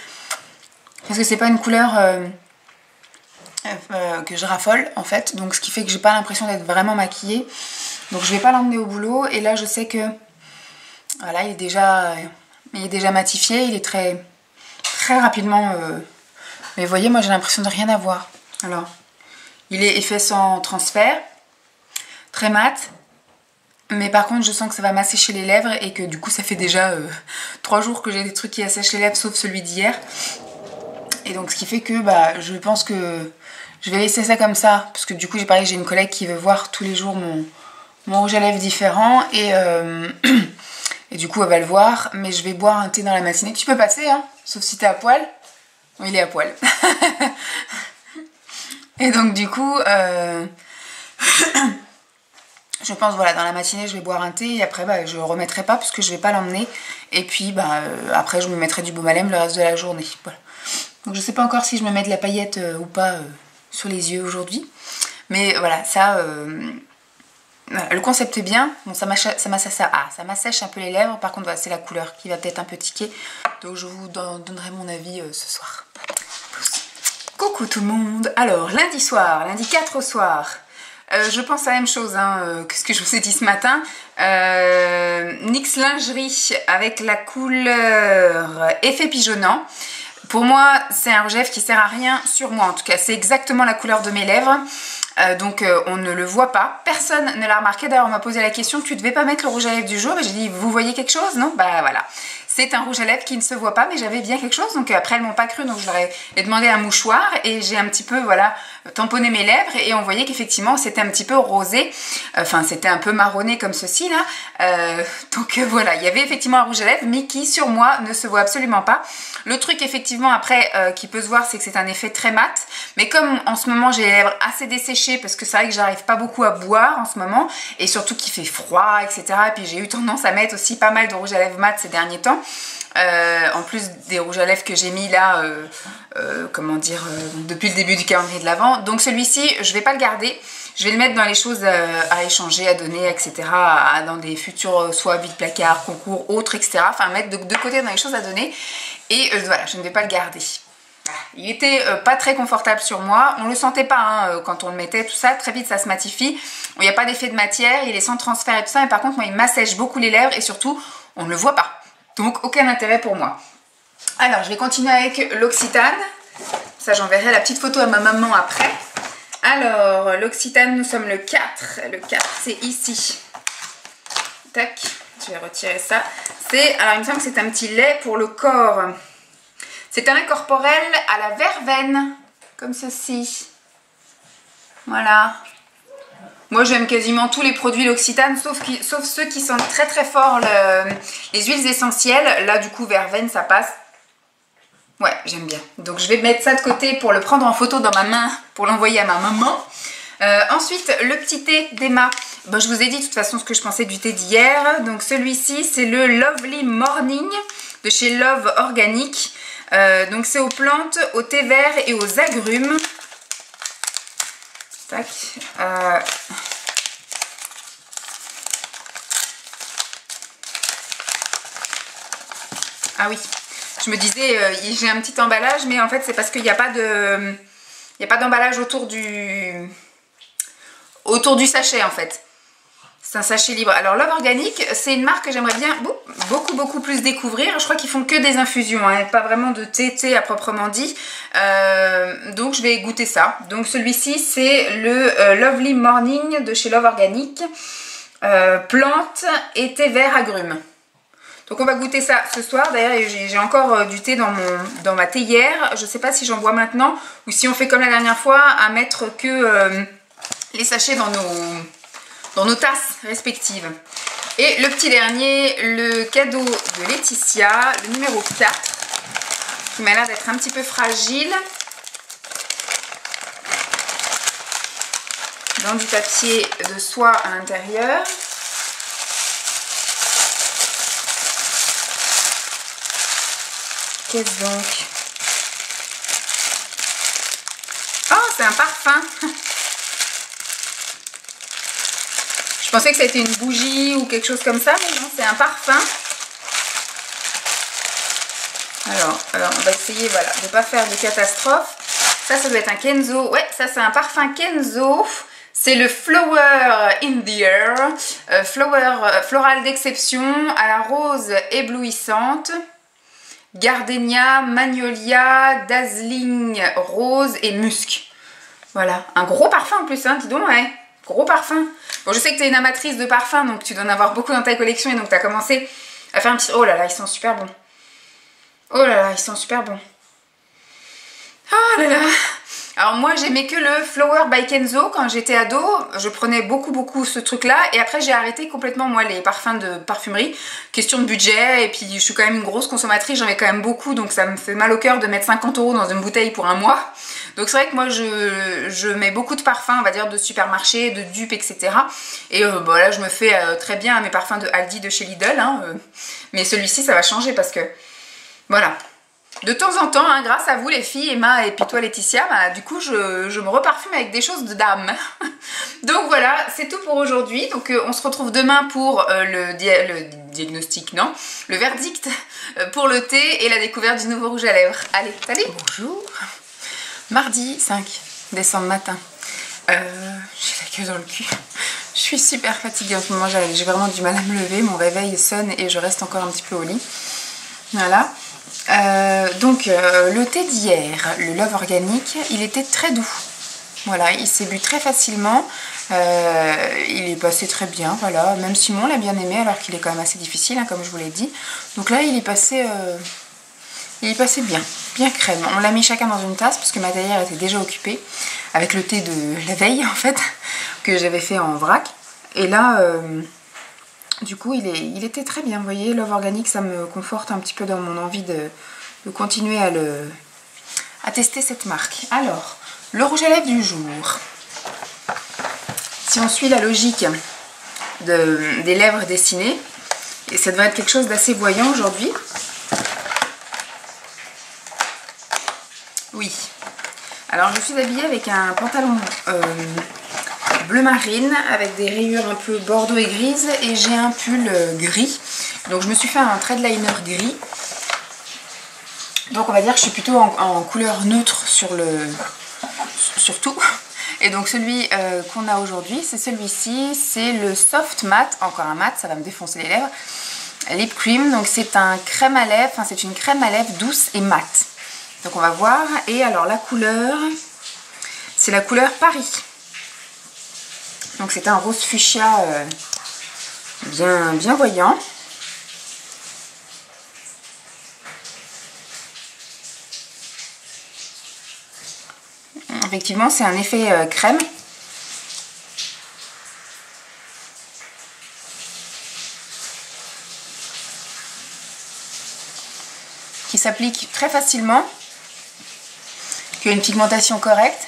Parce que c'est pas une couleur que je raffole en fait, donc ce qui fait que j'ai pas l'impression d'être vraiment maquillée. Donc je vais pas l'emmener au boulot et là je sais que voilà, il est déjà matifié, il est très rapidement... Mais vous voyez, moi j'ai l'impression de rien avoir. Alors, il est effet sans transfert, très mat. Mais par contre je sens que ça va m'assécher les lèvres et que du coup ça fait déjà 3 jours que j'ai des trucs qui assèchent les lèvres sauf celui d'hier. Et donc ce qui fait que bah, je pense que je vais laisser ça comme ça. Parce que du coup j'ai une collègue qui veut voir tous les jours mon rouge à lèvres différent. Et du coup elle va le voir. Mais je vais boire un thé dans la matinée. Tu peux passer hein, sauf si t'es à poil. Oui il est à poil. Et donc du coup... je pense voilà dans la matinée je vais boire un thé et après bah, je remettrai pas parce que je vais pas l'emmener et puis bah, après je me mettrai du baume à lèvres le reste de la journée. Voilà. Donc je sais pas encore si je me mets de la paillette ou pas sur les yeux aujourd'hui. Mais voilà ça le concept est bien. Bon ça m'assèche un peu les lèvres. Par contre voilà, c'est la couleur qui va peut-être un peu tiquer. Donc je vous donnerai mon avis ce soir. Coucou tout le monde. Alors lundi 4 au soir. Je pense à la même chose hein, que ce que je vous ai dit ce matin. NYX lingerie avec la couleur effet pigeonnant. Pour moi, c'est un rouge à lèvres qui sert à rien sur moi. En tout cas, c'est exactement la couleur de mes lèvres. Donc on ne le voit pas. Personne ne l'a remarqué. D'ailleurs, on m'a posé la question, tu devais pas mettre le rouge à lèvres du jour. Et j'ai dit, vous voyez quelque chose? Non? Bah voilà. C'est un rouge à lèvres qui ne se voit pas, mais j'avais bien quelque chose. Donc après, elles m'ont pas cru, donc je leur ai demandé un mouchoir. Et j'ai un petit peu, voilà, tamponné mes lèvres. Et on voyait qu'effectivement, c'était un petit peu rosé. Enfin, c'était un peu marronné comme ceci, là. Donc voilà, il y avait effectivement un rouge à lèvres, mais qui, sur moi, ne se voit absolument pas. Le truc, effectivement, après, qui peut se voir, c'est que c'est un effet très mat. Mais comme en ce moment, j'ai les lèvres assez desséchées, parce que c'est vrai que j'arrive pas beaucoup à boire en ce moment. Et surtout qu'il fait froid, etc. Et puis j'ai eu tendance à mettre aussi pas mal de rouge à lèvres mat ces derniers temps. En plus des rouges à lèvres que j'ai mis là, comment dire, depuis le début du calendrier de l'Avent. Donc celui-ci, je vais pas le garder. Je vais le mettre dans les choses à échanger, à donner, etc. Dans des futurs, soit vide placard, concours, autres, etc. Enfin, mettre de côté dans les choses à donner. Et voilà, je ne vais pas le garder. Il était pas très confortable sur moi. On le sentait pas hein, quand on le mettait, tout ça. Très vite, ça se matifie. Il n'y a pas d'effet de matière. Il est sans transfert et tout ça. Mais par contre, moi, il m'assèche beaucoup les lèvres. Et surtout, on ne le voit pas. Donc, aucun intérêt pour moi. Alors, je vais continuer avec l'Occitane. Ça, j'enverrai la petite photo à ma maman après. Alors, l'Occitane, nous sommes le 4. Le 4, c'est ici. Tac, je vais retirer ça. Alors, il me semble que c'est un petit lait pour le corps. C'est un lait corporel à la verveine, comme ceci. Voilà. Moi, j'aime quasiment tous les produits l'Occitane, sauf ceux qui sentent très très fort les huiles essentielles. Là, du coup, verveine, ça passe. Ouais, j'aime bien. Donc, je vais mettre ça de côté pour le prendre en photo dans ma main, pour l'envoyer à ma maman. Ensuite, le petit thé d'Emma. Bon, je vous ai dit de toute façon ce que je pensais du thé d'hier. Donc, celui-ci, c'est le Lovely Morning de chez Love Organic. Donc, c'est aux plantes, au thé vert et aux agrumes. Tac. Ah oui, je me disais, j'ai un petit emballage, mais en fait c'est parce qu'il n'y a pas de... Il n'y a pas d'emballage autour du sachet en fait. C'est un sachet libre. Alors Love Organic, c'est une marque que j'aimerais bien beaucoup plus découvrir. Je crois qu'ils font que des infusions, hein, pas vraiment de thé à proprement dit. Donc je vais goûter ça. Donc celui-ci c'est le Lovely Morning de chez Love Organic. Plante et thé vert agrumes. Donc on va goûter ça ce soir. D'ailleurs j'ai encore du thé dans ma théière. Je ne sais pas si j'en bois maintenant ou si on fait comme la dernière fois à mettre que les sachets dans nos tasses respectives. Et le petit dernier, le cadeau de Laetitia, le numéro 4, qui m'a l'air d'être un petit peu fragile. Dans du papier de soie à l'intérieur. Qu'est-ce donc? Oh, c'est un parfum. Je pensais que c'était une bougie ou quelque chose comme ça, mais non, c'est un parfum. Alors, on va essayer, voilà, de ne pas faire de catastrophe. Ça doit être un Kenzo. Ouais, ça c'est un parfum Kenzo. C'est le Flower in the Air. Floral d'exception à la rose éblouissante. Gardenia, magnolia, dazzling, rose et musc. Voilà, un gros parfum en plus, hein, dis donc, ouais. Gros parfum. Bon, je sais que tu es une amatrice de parfum, donc tu dois en avoir beaucoup dans ta collection et donc tu as commencé à faire un petit... Oh là là, ils sont super bons. Oh là là, ils sont super bons. Oh là là. Alors moi, j'aimais que le Flower by Kenzo quand j'étais ado. Je prenais beaucoup ce truc-là. Et après, j'ai arrêté complètement, moi, les parfums de parfumerie. Question de budget. Et puis, je suis quand même une grosse consommatrice. J'en ai quand même beaucoup. Donc, ça me fait mal au cœur de mettre 50 € dans une bouteille pour un mois. Donc, c'est vrai que moi, je mets beaucoup de parfums, on va dire, de supermarché, de dupes, etc. Et bon, là, je me fais très bien mes parfums de Aldi de chez Lidl. Hein, mais celui-ci, ça va changer parce que... Voilà. De temps en temps, hein, grâce à vous les filles, Emma et puis toi Laetitia, bah, du coup je me reparfume avec des choses de dame. Donc voilà, c'est tout pour aujourd'hui. Donc on se retrouve demain pour le diagnostic, non, le verdict pour le thé et la découverte du nouveau rouge à lèvres. Allez, salut. Bonjour. Mardi 5 décembre matin. J'ai la queue dans le cul. Je suis super fatiguée en ce moment, j'ai vraiment du mal à me lever. Mon réveil sonne et je reste encore un petit peu au lit. Voilà. Le thé d'hier, le Love Organic, il était très doux. Voilà, il s'est bu très facilement. Il est passé très bien, voilà. Même Simon l'a bien aimé alors qu'il est quand même assez difficile, hein, comme je vous l'ai dit. Donc là, il est passé bien crème. On l'a mis chacun dans une tasse parce que ma théière était déjà occupée avec le thé de la veille en fait, que j'avais fait en vrac. Et là... du coup, il était très bien, vous voyez, Love Organic, ça me conforte un petit peu dans mon envie de continuer à tester cette marque. Alors, le rouge à lèvres du jour. Si on suit la logique des lèvres dessinées, et ça devrait être quelque chose d'assez voyant aujourd'hui. Oui. Alors, je suis habillée avec un pantalon... bleu marine avec des rayures un peu bordeaux et grises et j'ai un pull gris. Donc je me suis fait un threadliner gris. Donc on va dire que je suis plutôt en couleur neutre sur tout. Et donc celui qu'on a aujourd'hui, c'est celui-ci. C'est le Soft Matte, encore un mat, ça va me défoncer les lèvres. Lip Cream, donc c'est un crème à lèvres, enfin c'est une crème à lèvres douce et mate. Donc on va voir. Et alors la couleur, c'est la couleur Paris. Donc c'est un rose fuchsia bien voyant. Effectivement, c'est un effet crème. Qui s'applique très facilement. Qui a une pigmentation correcte.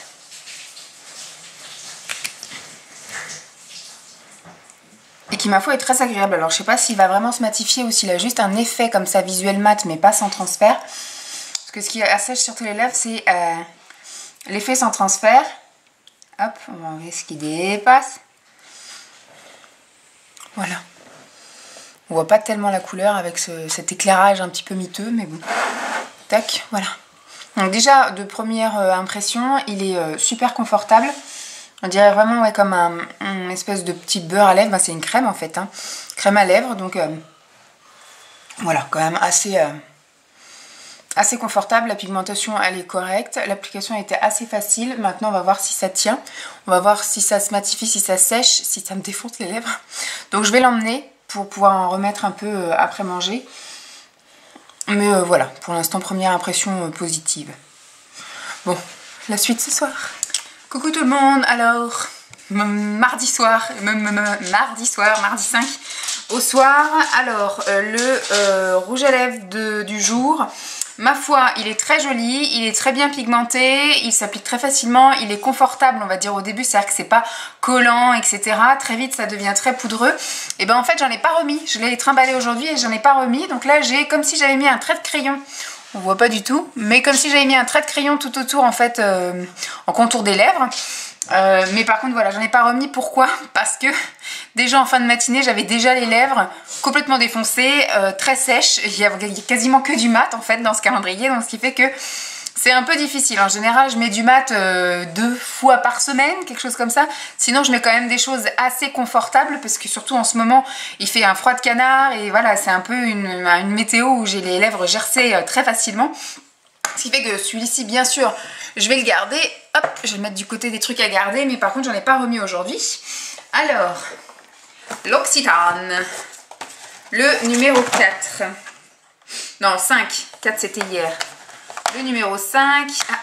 Et qui, ma foi, est très agréable. Alors, je sais pas s'il va vraiment se matifier ou s'il a juste un effet comme ça, visuel mat, mais pas sans transfert. Parce que ce qui assèche sur tous les lèvres, c'est l'effet sans transfert. Hop, on va enlever ce qui dépasse. Voilà. On voit pas tellement la couleur avec cet éclairage un petit peu miteux, mais bon. Tac, voilà. Donc déjà, de première impression, il est super confortable. On dirait vraiment ouais, comme une espèce de petit beurre à lèvres. Ben, c'est une crème en fait, hein. Crème à lèvres, donc voilà, quand même assez confortable. La pigmentation, elle est correcte. L'application était assez facile. Maintenant, on va voir si ça tient. On va voir si ça se matifie, si ça sèche, si ça me défonce les lèvres. Donc, je vais l'emmener pour pouvoir en remettre un peu après manger. Mais voilà, pour l'instant, première impression positive. Bon, la suite ce soir. Coucou tout le monde. Alors, mardi soir, mardi 5 au soir. Alors, le rouge à lèvres du jour. Ma foi, il est très joli, il est très bien pigmenté, il s'applique très facilement, il est confortable, on va dire au début, c'est-à-dire que c'est pas collant, etc. Très vite, ça devient très poudreux. Et ben en fait, j'en ai pas remis. Je l'ai trimballé aujourd'hui et j'en ai pas remis. Donc là, j'ai comme si j'avais mis un trait de crayon. On voit pas du tout, mais comme si j'avais mis un trait de crayon tout autour, en fait, en contour des lèvres. Mais par contre, voilà, j'en ai pas remis. Pourquoi? Parce que déjà en fin de matinée, j'avais déjà les lèvres complètement défoncées, très sèches. Il y a quasiment que du mat en fait dans ce calendrier, donc ce qui fait que c'est un peu difficile. En général, je mets du mat 2 fois par semaine, quelque chose comme ça. Sinon, je mets quand même des choses assez confortables parce que surtout en ce moment, il fait un froid de canard et voilà, c'est un peu une météo où j'ai les lèvres gercées très facilement. Ce qui fait que celui-ci, bien sûr, je vais le garder. Hop, je vais le mettre du côté des trucs à garder, mais par contre, j'en ai pas remis aujourd'hui. Alors, l'Occitane, le numéro 4. Non, 5. 4, c'était hier. Le numéro 5. Ah.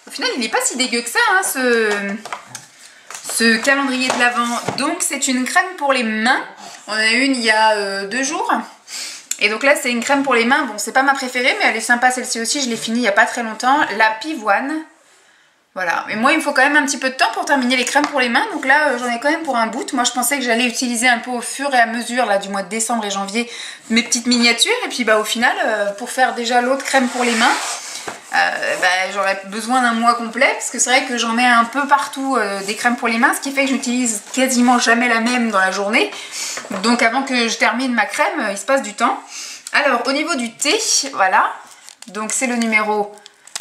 Au final, il n'est pas si dégueu que ça, hein, ce calendrier de l'Avent. Donc, c'est une crème pour les mains. On en a une il y a 2 jours. Et donc là, c'est une crème pour les mains. Bon, c'est pas ma préférée, mais elle est sympa celle-ci aussi. Je l'ai finie il n'y a pas très longtemps. La Pivoine. Voilà. Mais moi, il me faut quand même un petit peu de temps pour terminer les crèmes pour les mains. Donc là, j'en ai quand même pour un bout. Moi, je pensais que j'allais utiliser un peu au fur et à mesure là, du mois de décembre et janvier mes petites miniatures. Et puis, bah, au final, pour faire déjà l'autre crème pour les mains, j'aurais besoin d'un mois complet. Parce que c'est vrai que j'en mets un peu partout des crèmes pour les mains. Ce qui fait que j'utilise quasiment jamais la même dans la journée. Donc avant que je termine ma crème, il se passe du temps. Alors au niveau du thé, voilà. Donc c'est le numéro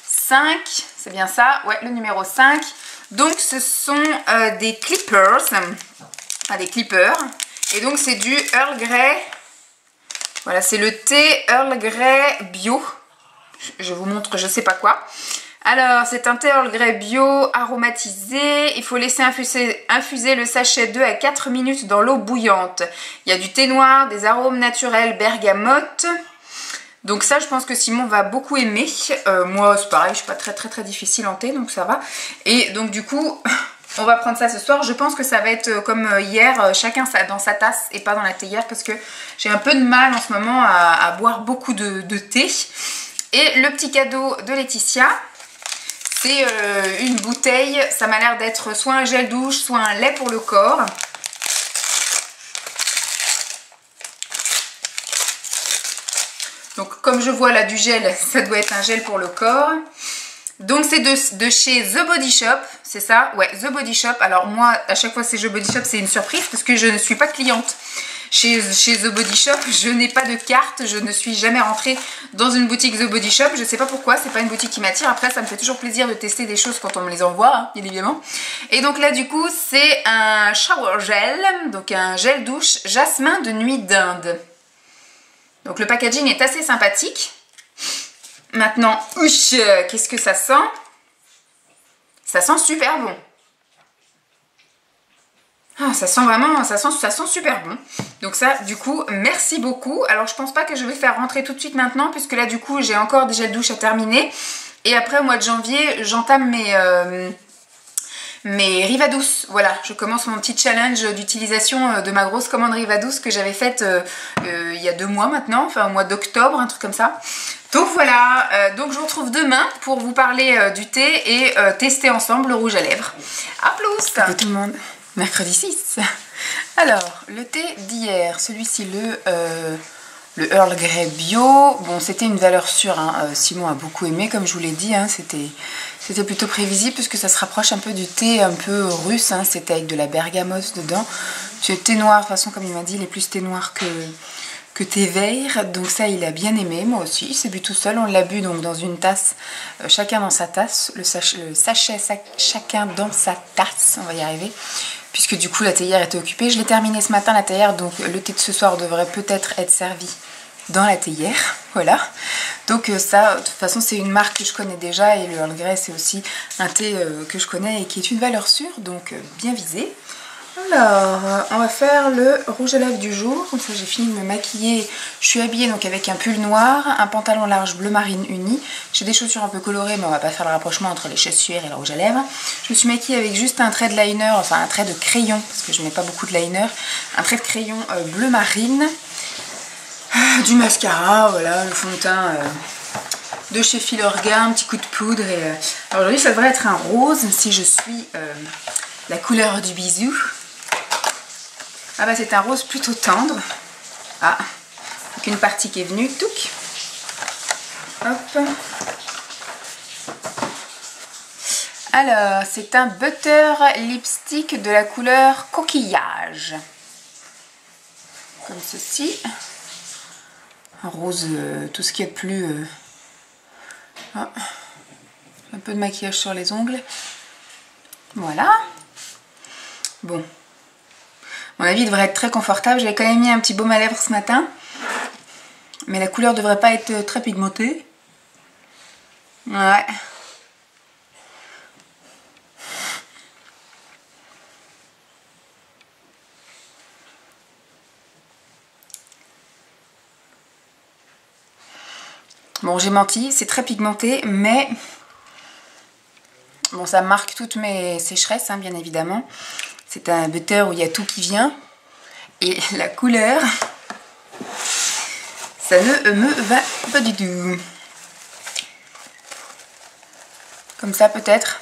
5. C'est bien ça? Ouais, le numéro 5. Donc ce sont des clippers. Enfin des clippers. Et donc c'est du Earl Grey. Voilà, c'est le thé Earl Grey bio. Je vous montre je sais pas quoi. Alors, c'est un thé Earl Grey bio aromatisé. Il faut laisser infuser le sachet 2 à 4 minutes dans l'eau bouillante. Il y a du thé noir, des arômes naturels, bergamote. Donc ça, je pense que Simon va beaucoup aimer. Moi, c'est pareil, je suis pas très difficile en thé, donc ça va. Et donc du coup, on va prendre ça ce soir. Je pense que ça va être comme hier, chacun dans sa tasse et pas dans la théière parce que j'ai un peu de mal en ce moment à boire beaucoup de thé. Et le petit cadeau de Laetitia, c'est une bouteille, ça m'a l'air d'être soit un gel douche, soit un lait pour le corps. Donc comme je vois là du gel, ça doit être un gel pour le corps. Donc c'est de chez The Body Shop, c'est ça? Ouais, The Body Shop. Alors moi, à chaque fois c'est The Body Shop, c'est une surprise parce que je ne suis pas cliente. Chez The Body Shop, je n'ai pas de carte, je ne suis jamais rentrée dans une boutique The Body Shop, je ne sais pas pourquoi, c'est pas une boutique qui m'attire. Après, ça me fait toujours plaisir de tester des choses quand on me les envoie, hein, bien évidemment. Et donc là, du coup, c'est un shower gel, donc un gel douche jasmin de nuit d'Inde. Donc le packaging est assez sympathique. Maintenant, qu'est-ce que ça sent? Ça sent super bon. Ah, ça sent vraiment, ça sent super bon. Donc ça, du coup, merci beaucoup. Alors, je pense pas que je vais faire rentrer tout de suite maintenant, puisque là, du coup, j'ai encore des gels douche à terminer. Et après, au mois de janvier, j'entame mes Rivadouce. Voilà, je commence mon petit challenge d'utilisation de ma grosse commande Rivadouce que j'avais faite il y a 2 mois maintenant, enfin au mois d'octobre, un truc comme ça. Donc voilà, donc je vous retrouve demain pour vous parler du thé et tester ensemble le rouge à lèvres. A plus! Coucou tout le monde! Mercredi 6. Alors, le thé d'hier, celui-ci, le le Earl Grey bio. Bon, c'était une valeur sûre, hein. Simon a beaucoup aimé, comme je vous l'ai dit, hein. C'était plutôt prévisible puisque ça se rapproche un peu du thé un peu russe, hein. C'était avec de la bergamote dedans. C'est thé noir, de toute façon, comme il m'a dit, il est plus thé noir que thé vert. Donc ça, il a bien aimé, moi aussi. Il s'est bu tout seul, on l'a bu donc dans une tasse, chacun dans sa tasse. Le sachet, chacun dans sa tasse, on va y arriver. Puisque du coup, la théière était occupée. Je l'ai terminé ce matin, la théière, donc le thé de ce soir devrait peut-être être servi dans la théière, voilà. Donc ça, de toute façon, c'est une marque que je connais déjà et le Earl Grey, c'est aussi un thé que je connais et qui est une valeur sûre, donc bien visé. Alors, on va faire le rouge à lèvres du jour. Comme ça, j'ai fini de me maquiller. Je suis habillée donc avec un pull noir, un pantalon large bleu marine uni. J'ai des chaussures un peu colorées, mais on va pas faire le rapprochement entre les chaussures et le rouge à lèvres. Je me suis maquillée avec juste un trait de liner, enfin un trait de crayon, parce que je mets pas beaucoup de liner. Un trait de crayon bleu marine. Du mascara, voilà, le fond de teint de chez Filorga, un petit coup de poudre. Et, alors aujourd'hui, ça devrait être un rose si je suis la couleur du bisou. Ah bah c'est un rose plutôt tendre. Ah, donc une partie qui est venue, touc. Hop. Alors, c'est un butter lipstick de la couleur coquillage. Comme ceci. Un rose, tout ce qui est de plus... Ah, un peu de maquillage sur les ongles. Voilà. Bon. À mon avis, il devrait être très confortable. J'avais quand même mis un petit baume à lèvres ce matin. Mais la couleur devrait pas être très pigmentée. Ouais. Bon, j'ai menti, c'est très pigmenté, mais bon, ça marque toutes mes sécheresses, hein, bien évidemment. C'est un butter où il y a tout qui vient. Et la couleur, ça ne me va pas du tout. Comme ça, peut-être.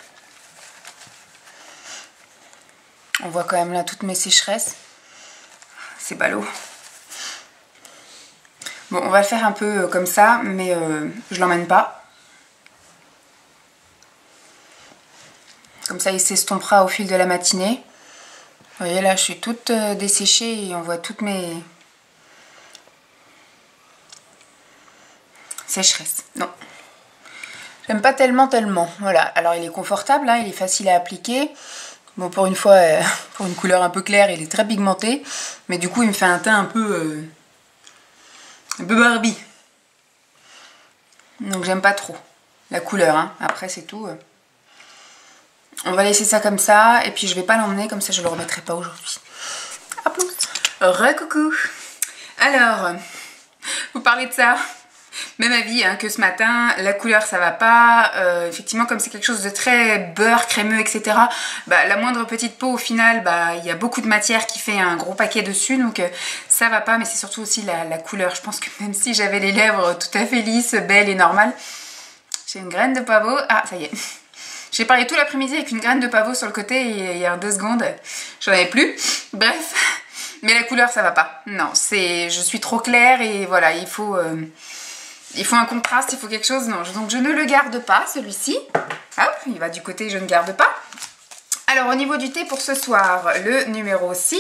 On voit quand même là toutes mes sécheresses. C'est ballot. Bon, on va le faire un peu comme ça, mais je l'emmène pas. Comme ça, il s'estompera au fil de la matinée. Vous voyez, là, je suis toute desséchée et on voit toutes mes sécheresses. Non. J'aime pas tellement. Voilà. Alors, il est confortable, hein, il est facile à appliquer. Bon, pour une fois, pour une couleur un peu claire, il est très pigmenté. Mais du coup, il me fait un teint un peu Barbie. Donc j'aime pas trop la couleur, hein. Après c'est tout. On va laisser ça comme ça et puis je vais pas l'emmener, comme ça je le remettrai pas aujourd'hui. À plus. Re-coucou. Alors, vous parlez de ça, même avis hein, que ce matin, la couleur ça va pas, effectivement comme c'est quelque chose de très beurre, crémeux, etc. Bah, la moindre petite peau au final, bah, il y a beaucoup de matière qui fait un gros paquet dessus, donc ça va pas, mais c'est surtout aussi la couleur. Je pense que même si j'avais les lèvres tout à fait lisses, belles et normales, j'ai une graine de pavot, ah ça y est. J'ai parlé tout l'après-midi avec une graine de pavot sur le côté et il y a 2 secondes, j'en avais plus. Bref, mais la couleur ça va pas. Non, je suis trop claire et voilà, il faut un contraste, il faut quelque chose. Non, donc je ne le garde pas celui-ci. Hop, il va du côté je ne garde pas. Alors au niveau du thé pour ce soir, le numéro 6,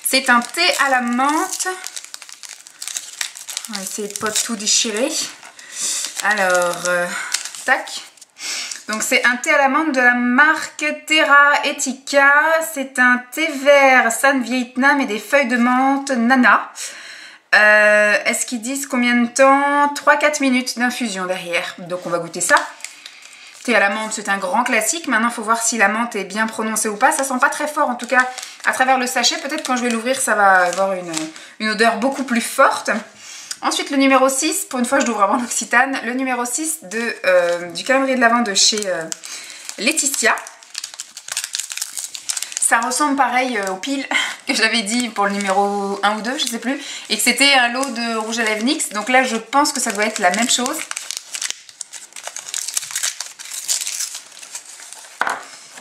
c'est un thé à la menthe. On va essayer de pas tout déchirer. Alors, tac. Donc c'est un thé à la menthe de la marque Terra Etika. C'est un thé vert San Vietnam et des feuilles de menthe Nana. Est-ce qu'ils disent combien de temps? 3-4 minutes d'infusion derrière. Donc on va goûter ça. Thé à la menthe, c'est un grand classique. Maintenant, il faut voir si la menthe est bien prononcée ou pas. Ça sent pas très fort, en tout cas, à travers le sachet. Peut-être quand je vais l'ouvrir, ça va avoir une odeur beaucoup plus forte. Ensuite, le numéro 6, pour une fois, je l'ouvre avant l'Occitane. Le numéro 6 du calendrier de l'Avent de chez Laetitia. Ça ressemble pareil au pile que j'avais dit pour le numéro 1 ou 2, je sais plus. Et que c'était un lot de rouge à lèvres NYX. Donc là, je pense que ça doit être la même chose.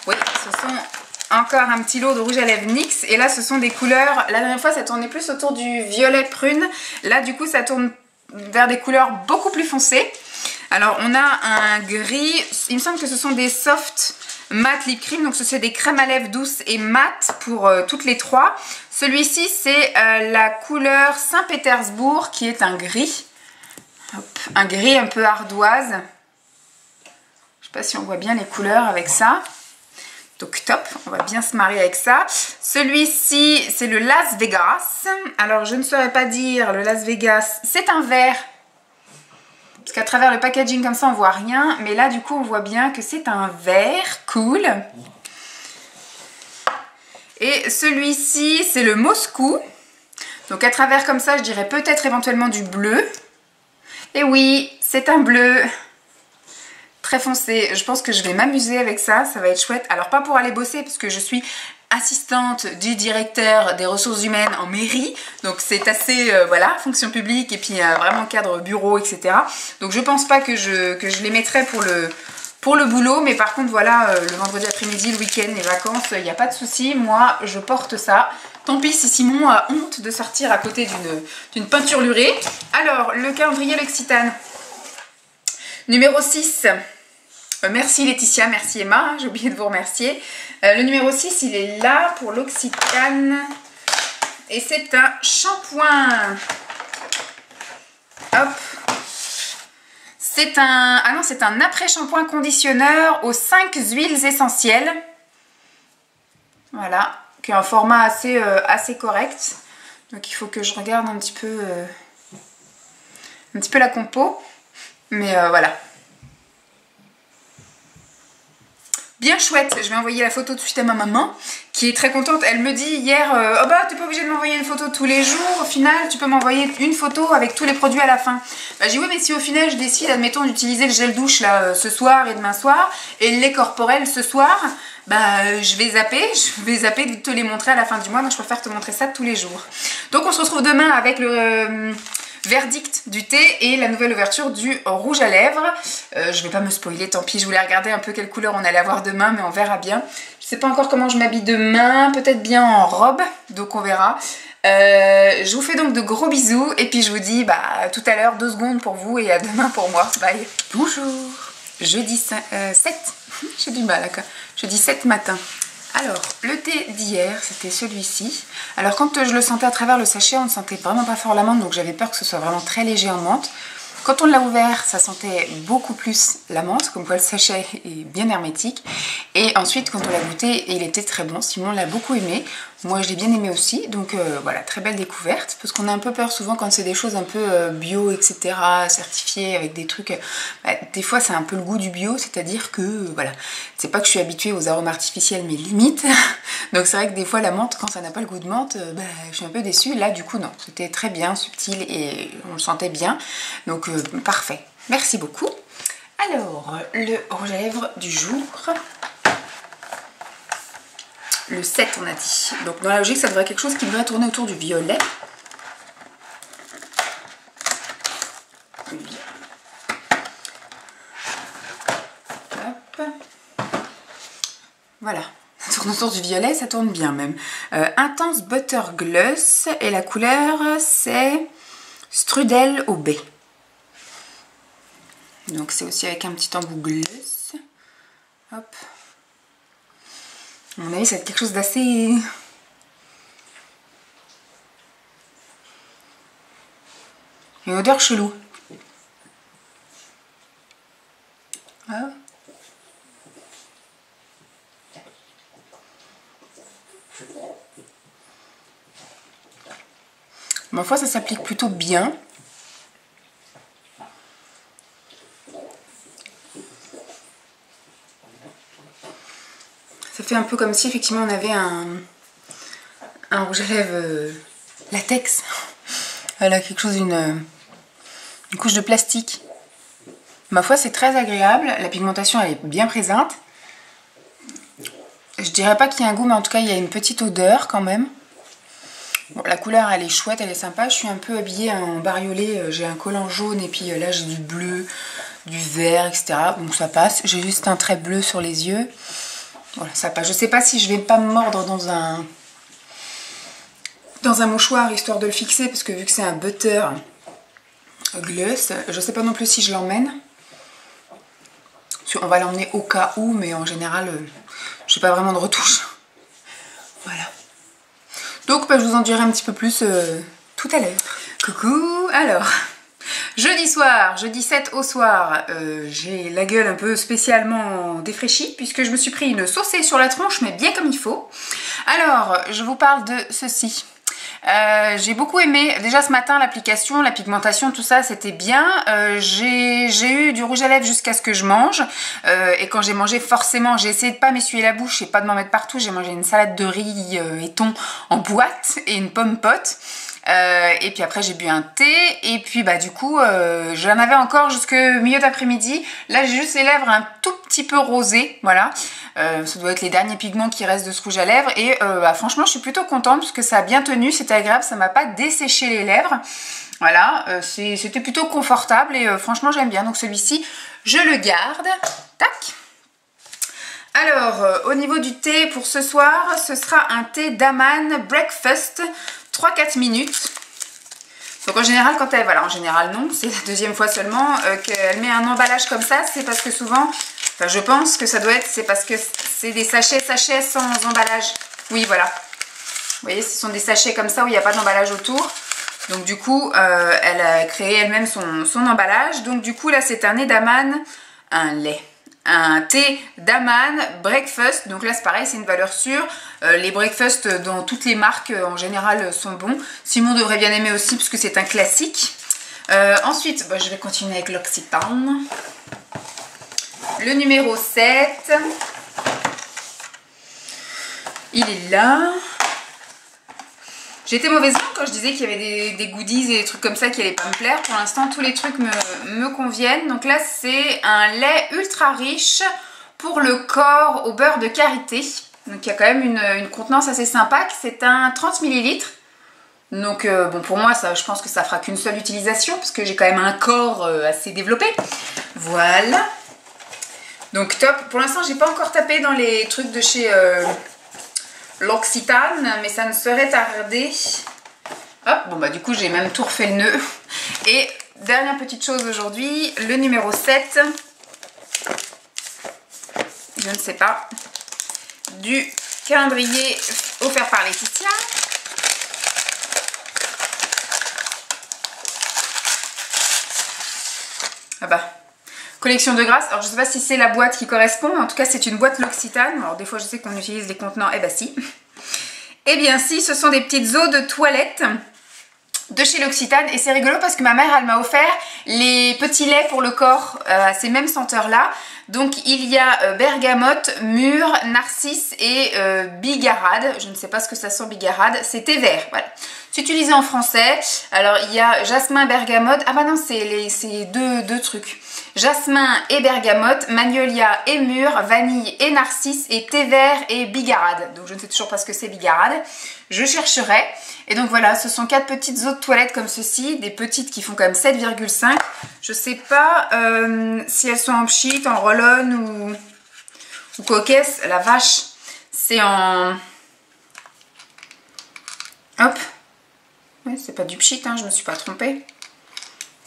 Oui, ce sont encore un petit lot de rouge à lèvres NYX. Et là, ce sont des couleurs... La dernière fois, ça tournait plus autour du violet prune. Là, du coup, ça tourne vers des couleurs beaucoup plus foncées. Alors, on a un gris. Il me semble que ce sont des soft matte lip cream. Donc, ce sont des crèmes à lèvres douces et mat pour toutes les trois. Celui-ci, c'est la couleur Saint-Pétersbourg qui est un gris. Hop, un gris un peu ardoise. Je sais pas si on voit bien les couleurs avec ça. Donc top, on va bien se marier avec ça. Celui-ci, c'est le Las Vegas. Alors, je ne saurais pas dire le Las Vegas. C'est un vert. Parce qu'à travers le packaging comme ça, on voit rien. Mais là, du coup, on voit bien que c'est un vert. Cool. Et celui-ci, c'est le Moscou. Donc, à travers comme ça, je dirais peut-être éventuellement du bleu. Et oui, c'est un bleu très foncé. Je pense que je vais m'amuser avec ça, ça va être chouette. Alors pas pour aller bosser parce que je suis assistante du directeur des ressources humaines en mairie. Donc c'est assez, voilà, fonction publique et puis vraiment cadre bureau, etc. Donc je pense pas que je les mettrai pour le boulot. Mais par contre, voilà, le vendredi après-midi, le week-end, les vacances, il n'y a pas de souci. Moi, je porte ça. Tant pis si Simon a honte de sortir à côté d'une peinturlurée. Alors, le calendrier L'Occitane. Numéro 6. Merci Laetitia, merci Emma, j'ai oublié de vous remercier. Le numéro 6, il est là pour l'Occitane. Et c'est un shampoing. Hop. C'est un... Ah non, c'est un après-shampoing conditionneur aux 5 huiles essentielles. Voilà. Qui est un format assez correct. Donc il faut que je regarde un petit peu la compo. Mais voilà. Bien chouette. Je vais envoyer la photo tout de suite à ma maman qui est très contente. Elle me dit hier, oh bah t'es pas obligée de m'envoyer une photo tous les jours. Au final, tu peux m'envoyer une photo avec tous les produits à la fin. Bah, j'ai dit oui, mais si au final je décide, admettons, d'utiliser le gel douche là ce soir et demain soir et le lait corporel ce soir, bah je vais zapper de te les montrer à la fin du mois. Donc je préfère te montrer ça tous les jours. Donc on se retrouve demain avec le verdict du thé et la nouvelle ouverture du rouge à lèvres. Je vais pas me spoiler, tant pis. Je voulais regarder un peu quelle couleur on allait avoir demain, mais on verra bien. Je sais pas encore comment je m'habille demain, peut-être bien en robe, donc on verra. Je vous fais donc de gros bisous et puis je vous dis bah tout à l'heure 2 secondes pour vous et à demain pour moi. Bye. Bonjour. Jeudi 7. J'ai du mal là. Jeudi 7 matin. Alors, le thé d'hier, c'était celui-ci. Alors, quand je le sentais à travers le sachet, on ne sentait vraiment pas fort la menthe, donc j'avais peur que ce soit vraiment très léger en menthe. Quand on l'a ouvert, ça sentait beaucoup plus la menthe, comme quoi le sachet est bien hermétique. Et ensuite, quand on l'a goûté, il était très bon. Simon l'a beaucoup aimé. Moi, je l'ai bien aimé aussi. Donc voilà, très belle découverte. Parce qu'on a un peu peur souvent quand c'est des choses un peu bio, etc., certifiées avec des trucs... des fois, c'est un peu le goût du bio, c'est-à-dire que, voilà, c'est pas que je suis habituée aux arômes artificiels, mais limite. Donc c'est vrai que des fois, la menthe, quand ça n'a pas le goût de menthe, je suis un peu déçue. Là, du coup, non. C'était très bien, subtil et on le sentait bien. Donc, parfait. Merci beaucoup. Alors, le rouge à lèvres du jour... Le 7 on a dit. Donc dans la logique ça devrait être quelque chose qui devrait tourner autour du violet. Hop. Voilà. Ça tourne autour du violet, ça tourne bien même. Intense Butter Gloss et la couleur c'est Strudel au baie. Donc c'est aussi avec un petit embout gloss. Hop. À mon avis, ça va être quelque chose d'assez... Une odeur chelou. Ah. Ma foi, ça s'applique plutôt bien. Ça fait un peu comme si effectivement on avait un rouge à lèvres latex. Voilà, quelque chose une couche de plastique. Ma foi, c'est très agréable. La pigmentation, elle est bien présente. Je dirais pas qu'il y a un goût, mais en tout cas, il y a une petite odeur quand même. Bon, la couleur, elle est chouette, elle est sympa. Je suis un peu habillée en bariolé. J'ai un collant jaune et puis là, j'ai du bleu, du vert, etc. Donc ça passe. J'ai juste un trait bleu sur les yeux. Voilà, ça passe. Je sais pas si je vais pas me mordre dans un mouchoir histoire de le fixer, parce que vu que c'est un butter gloss, je sais pas non plus si je l'emmène. On va l'emmener au cas où, mais en général, je n'ai pas vraiment de retouche. Voilà. Donc, bah, je vous en dirai un petit peu plus tout à l'heure. Coucou. Alors, jeudi soir, jeudi 7 au soir, j'ai la gueule un peu spécialement défraîchie, puisque je me suis pris une saucée sur la tronche, mais bien comme il faut. Alors, je vous parle de ceci. J'ai beaucoup aimé, déjà ce matin, l'application, la pigmentation, tout ça, c'était bien. J'ai eu du rouge à lèvres jusqu'à ce que je mange. Et quand j'ai mangé, forcément, j'ai essayé de pas m'essuyer la bouche et pas de m'en mettre partout. J'ai mangé une salade de riz et thon en boîte et une pomme pote. Et puis après j'ai bu un thé et puis bah du coup j'en avais encore jusqu'au milieu d'après-midi. Là j'ai juste les lèvres un tout petit peu rosées, voilà. Ça doit être les derniers pigments qui restent de ce rouge à lèvres et bah, franchement je suis plutôt contente parce que ça a bien tenu, c'était agréable, ça m'a pas desséché les lèvres. Voilà, c'était plutôt confortable et franchement j'aime bien. Donc celui-ci je le garde. Tac. Alors au niveau du thé pour ce soir, ce sera un thé Daman Breakfast 3-4 minutes. Donc en général quand elle, voilà, en général non, c'est la deuxième fois seulement qu'elle met un emballage comme ça, c'est parce que souvent, enfin je pense que ça doit être, c'est parce que c'est des sachets sans emballage. Oui voilà, vous voyez ce sont des sachets comme ça où il n'y a pas d'emballage autour. Donc du coup elle a créé elle-même son emballage. Donc du coup là c'est un Daman, un thé Daman Breakfast. Donc là c'est pareil, c'est une valeur sûre. Les breakfast dans toutes les marques en général sont bons. Simon devrait bien aimer aussi parce que c'est un classique. Ensuite bah, je vais continuer avec l'Occitane. Le numéro 7. Il est là. J'étais mauvaise langue quand je disais qu'il y avait des goodies et des trucs comme ça qui allaient pas me plaire. Pour l'instant, tous les trucs me conviennent. Donc là, c'est un lait ultra riche pour le corps au beurre de karité. Donc il y a quand même une contenance assez sympa. C'est un 30 ml. Donc bon, pour moi, ça, je pense que ça fera qu'une seule utilisation parce que j'ai quand même un corps assez développé. Voilà. Donc top. Pour l'instant, j'ai pas encore tapé dans les trucs de chez... l'Occitane, mais ça ne serait tardé. Hop, bon bah du coup j'ai même tout refait le nœud. Et dernière petite chose aujourd'hui, le numéro 7, je ne sais pas, du calendrier offert par Laetitia. Ah bah, collection de grâce. Alors je ne sais pas si c'est la boîte qui correspond, mais en tout cas c'est une boîte l'Occitane. Alors des fois je sais qu'on utilise des contenants, eh bah si. Eh bien si, ce sont des petites eaux de toilette de chez l'Occitane. Et c'est rigolo parce que ma mère elle m'a offert les petits laits pour le corps à ces mêmes senteurs là. Donc il y a bergamote, mûre, narcisse et bigarade. Je ne sais pas ce que ça sent bigarade, c'est thé vert, voilà. C'est utilisé en français. Alors il y a jasmin, bergamote. Ah bah non, c'est deux trucs. Jasmin et bergamote, magnolia et mûre, vanille et narcisse et thé vert et bigarade. Donc je ne sais toujours pas ce que c'est bigarade. Je chercherai. Et donc voilà, ce sont 4 petites eaux de toilette comme ceci. Des petites qui font quand même 7,5. Je ne sais pas si elles sont en pchit, en roll-on ou coquesse. La vache, c'est en... Hop. Ouais, c'est pas du pchit, hein, je me suis pas trompée.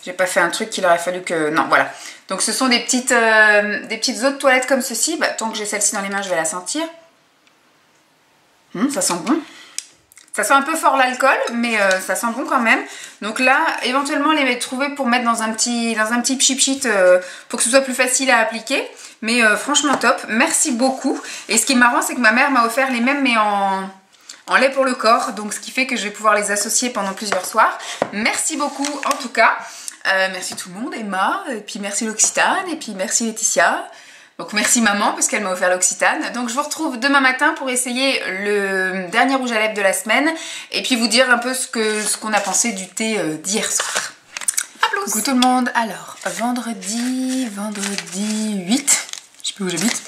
J'ai pas fait un truc qu'il aurait fallu que... Non, voilà. Donc ce sont des petites eaux de toilette comme ceci. Bah, tant que j'ai celle-ci dans les mains, je vais la sentir. Ça sent bon. Ça sent un peu fort l'alcool, mais ça sent bon quand même. Donc là, éventuellement, les trouver pour mettre dans un petit pchit pour que ce soit plus facile à appliquer. Mais franchement top. Merci beaucoup. Et ce qui est marrant, c'est que ma mère m'a offert les mêmes, mais en lait pour le corps. Donc ce qui fait que je vais pouvoir les associer pendant plusieurs soirs. Merci beaucoup en tout cas. Merci tout le monde, Emma, et puis merci l'Occitane, et puis merci Laetitia. Donc merci maman parce qu'elle m'a offert l'Occitane. Donc je vous retrouve demain matin pour essayer le dernier rouge à lèvres de la semaine et puis vous dire un peu ce qu'on a pensé du thé d'hier soir. A plus. Coucou tout le monde. Alors vendredi 8, je sais plus où j'habite.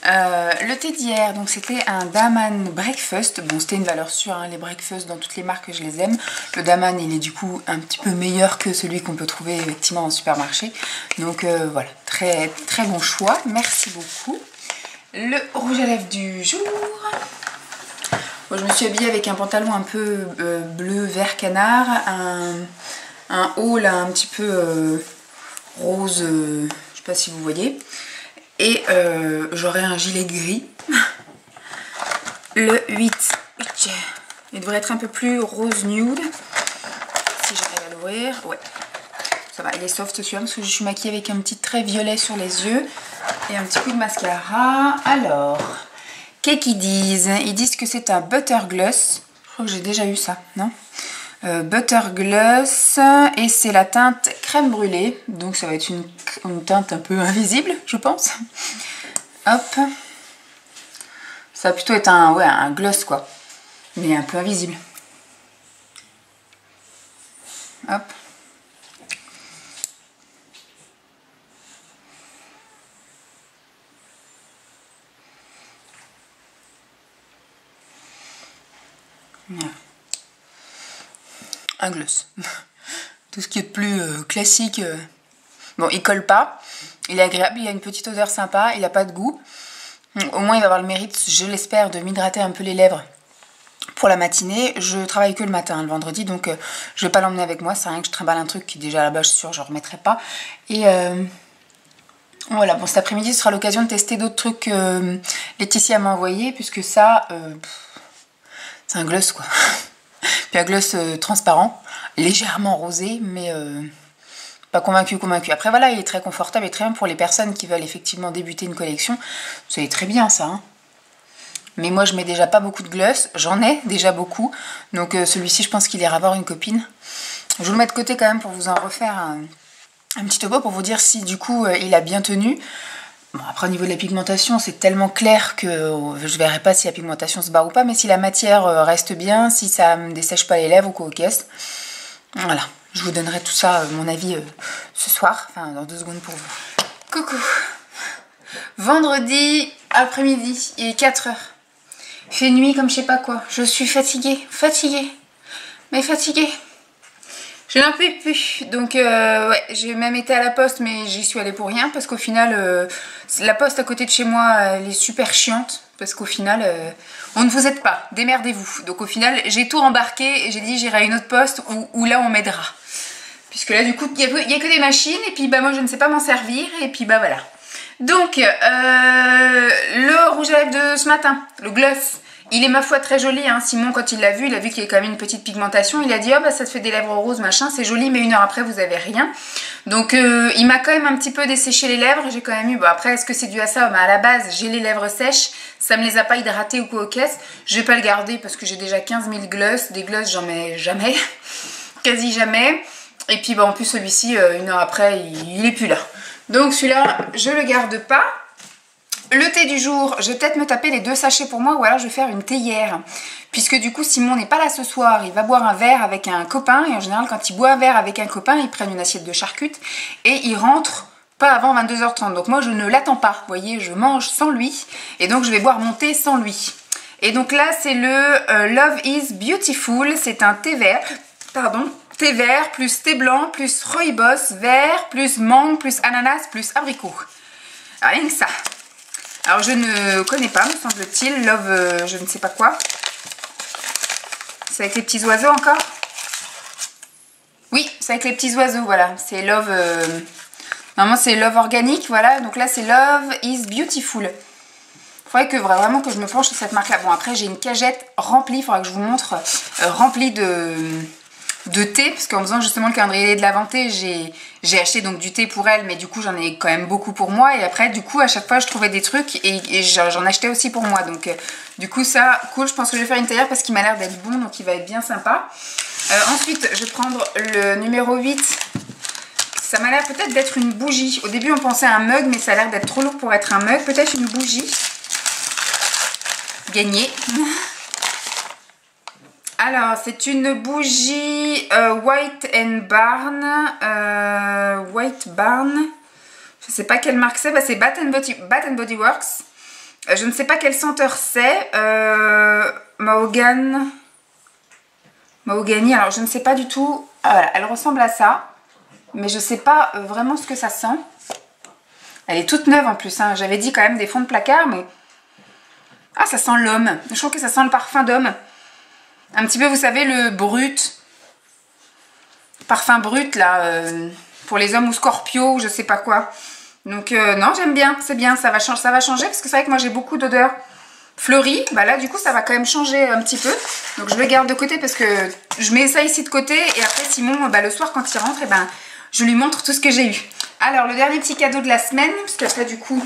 Le thé d'hier, donc c'était un Daman Breakfast. Bon, c'était une valeur sûre, hein, les breakfast dans toutes les marques je les aime. Le Daman il est du coup un petit peu meilleur que celui qu'on peut trouver effectivement en supermarché. Donc voilà, très très bon choix, merci beaucoup. Le rouge à lèvres du jour. Bon, je me suis habillée avec un pantalon un peu bleu vert canard, un haut là un petit peu rose, je sais pas si vous voyez, et j'aurai un gilet gris. Le 8, il devrait être un peu plus rose nude, si j'arrive à l'ouvrir. Ouais, ça va, il est soft celui-là parce que je suis maquillée avec un petit trait violet sur les yeux et un petit coup de mascara. Alors, qu'est-ce qu'ils disent? Ils disent que c'est un butter gloss. Je crois que j'ai déjà eu ça, non? Butter gloss, et c'est la teinte crème brûlée, donc ça va être une teinte un peu invisible, je pense. Hop, ça va plutôt être un gloss quoi, mais un peu invisible. Hop. Voilà. Un gloss. Tout ce qui est de plus classique. Bon, il colle pas, il est agréable, il a une petite odeur sympa, il n'a pas de goût. Au moins il va avoir le mérite, je l'espère, de m'hydrater un peu les lèvres pour la matinée. Je travaille que le matin, le vendredi, donc je vais pas l'emmener avec moi. C'est rien que je trimballe un truc qui déjà à la base je suis sûre je ne remettrai pas. Et voilà, bon, cet après-midi ce sera l'occasion de tester d'autres trucs que Laetitia m'a envoyé, puisque ça, c'est un gloss quoi. Puis un gloss transparent, légèrement rosé, mais pas convaincu. Après voilà, il est très confortable et très bien pour les personnes qui veulent effectivement débuter une collection. C'est très bien ça, hein. Mais moi je mets déjà pas beaucoup de gloss, j'en ai déjà beaucoup. Donc celui-ci je pense qu'il ira voir une copine. Je vous le mets de côté quand même pour vous en refaire un petit topo pour vous dire si du coup il a bien tenu. Bon, après au niveau de la pigmentation c'est tellement clair que je verrai pas si la pigmentation se barre ou pas. Mais si la matière reste bien, si ça me dessèche pas les lèvres ou quoi aux caisses. Voilà. Je vous donnerai tout ça, mon avis, ce soir, enfin dans 2 secondes pour vous. Coucou. Vendredi après-midi, il est 4 h. Il fait nuit comme je sais pas quoi. Je suis fatiguée, mais fatiguée. Je n'en peux plus. Donc ouais, j'ai même été à la poste, mais j'y suis allée pour rien parce qu'au final, la poste à côté de chez moi, elle est super chiante. Parce qu'au final, on ne vous aide pas, démerdez-vous. Donc au final, j'ai tout embarqué et j'ai dit j'irai à une autre poste où là on m'aidera. Puisque là du coup, il n'y a que des machines et puis bah moi je ne sais pas m'en servir et puis bah voilà. Donc, le rouge à lèvres de ce matin, le gloss, il est ma foi très joli, hein. Simon quand il l'a vu qu'il y a quand même une petite pigmentation, il a dit oh bah ça te fait des lèvres roses machin, c'est joli, mais 1 heure après vous avez rien. Donc il m'a quand même un petit peu desséché les lèvres, j'ai quand même eu, bon après est-ce que c'est dû à ça? Bah, à la base j'ai les lèvres sèches, ça me les a pas hydratées ou quoi aux caisses, je vais pas le garder parce que j'ai déjà 15 000 gloss, des gloss j'en mets jamais, quasi jamais, et puis bah en plus celui-ci 1 heure après il est plus là. Donc celui-là je le garde pas. Le thé du jour, je vais peut-être me taper les 2 sachets pour moi ou alors je vais faire une théière. Puisque du coup Simon n'est pas là ce soir, il va boire un verre avec un copain. Et en général quand il boit un verre avec un copain, ils prennent une assiette de charcutes. Et il rentre pas avant 22 h 30. Donc moi je ne l'attends pas, vous voyez, je mange sans lui. Et donc je vais boire mon thé sans lui. Et donc là c'est le Love is Beautiful, c'est un thé vert. Pardon. Thé vert plus thé blanc plus rooibos vert plus mangue plus ananas plus abricot. Rien que ça. Alors je ne connais pas, me semble-t-il, Love je ne sais pas quoi. C'est avec les petits oiseaux encore? Oui, c'est avec les petits oiseaux, voilà. C'est Love, normalement c'est Love organique, voilà. Donc là c'est Love is Beautiful. Il faudrait que vraiment que je me penche sur cette marque-là. Bon après j'ai une cagette remplie, il faudra que je vous montre, remplie de thé, parce qu'en faisant justement le calendrier de l'Aventé, j'ai acheté donc du thé pour elle, mais du coup j'en ai quand même beaucoup pour moi, et après du coup à chaque fois je trouvais des trucs et j'en achetais aussi pour moi, donc du coup ça cool. Je pense que je vais faire une théière parce qu'il m'a l'air d'être bon, donc il va être bien sympa. Ensuite je vais prendre le numéro 8. Ça m'a l'air peut-être d'être une bougie. Au début on pensait à un mug, mais ça a l'air d'être trop lourd pour être un mug. Peut-être une bougie. Gagné. Alors, c'est une bougie White Barn. White Barn. Je ne sais pas quelle marque c'est. Bah, c'est Bath and Body Works. Je ne sais pas quelle senteur c'est. Mahogany. Alors, je ne sais pas du tout. Ah, voilà, elle ressemble à ça. Mais je ne sais pas vraiment ce que ça sent. Elle est toute neuve en plus, hein. J'avais dit quand même des fonds de placard, mais Ah, ça sent l'homme. Je trouve que ça sent le parfum d'homme. Un petit peu, vous savez, le brut. Parfum brut, là, pour les hommes ou Scorpio, ou je sais pas quoi. Donc, non, j'aime bien. C'est bien, ça va changer parce que c'est vrai que moi, j'ai beaucoup d'odeurs fleuries. Bah là, du coup, ça va quand même changer un petit peu. Donc, je le garde de côté parce que je mets ça ici de côté. Et après, Simon, bah, le soir, quand il rentre, eh ben, je lui montre tout ce que j'ai eu. Alors, le dernier petit cadeau de la semaine, parce qu'après, du coup...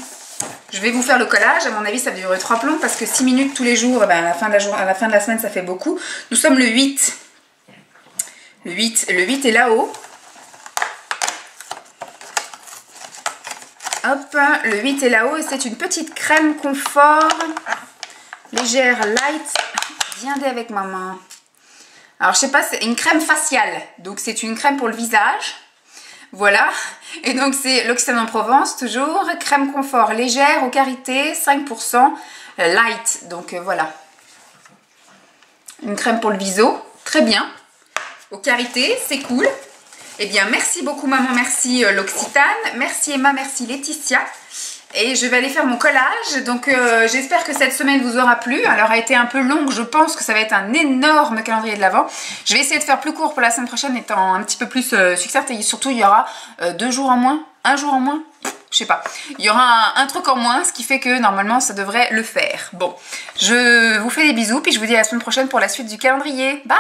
Je vais vous faire le collage, à mon avis ça va durer 3 plombs parce que 6 minutes tous les jours, ben à la fin de la semaine ça fait beaucoup. Nous sommes le 8. Le 8 est là-haut. Hop, le 8 est là-haut et c'est une petite crème confort légère light. Viendez avec maman. Alors je sais pas, c'est une crème faciale, donc c'est une crème pour le visage. Voilà, et donc c'est l'Occitane en Provence, toujours, crème confort légère, au karité, 5%, light, donc voilà. Une crème pour le viso, très bien, au karité, c'est cool. Eh bien, merci beaucoup maman, merci l'Occitane, merci Emma, merci Laetitia. Et je vais aller faire mon collage, donc j'espère que cette semaine vous aura plu. Alors, elle a été un peu longue, je pense que ça va être un énorme calendrier de l'Avent. Je vais essayer de faire plus court pour la semaine prochaine, étant un petit peu plus succincte. Et surtout, il y aura 2 jours en moins, 1 jour en moins, je sais pas. Il y aura un truc en moins, ce qui fait que normalement, ça devrait le faire. Bon, je vous fais des bisous, puis je vous dis à la semaine prochaine pour la suite du calendrier. Bye!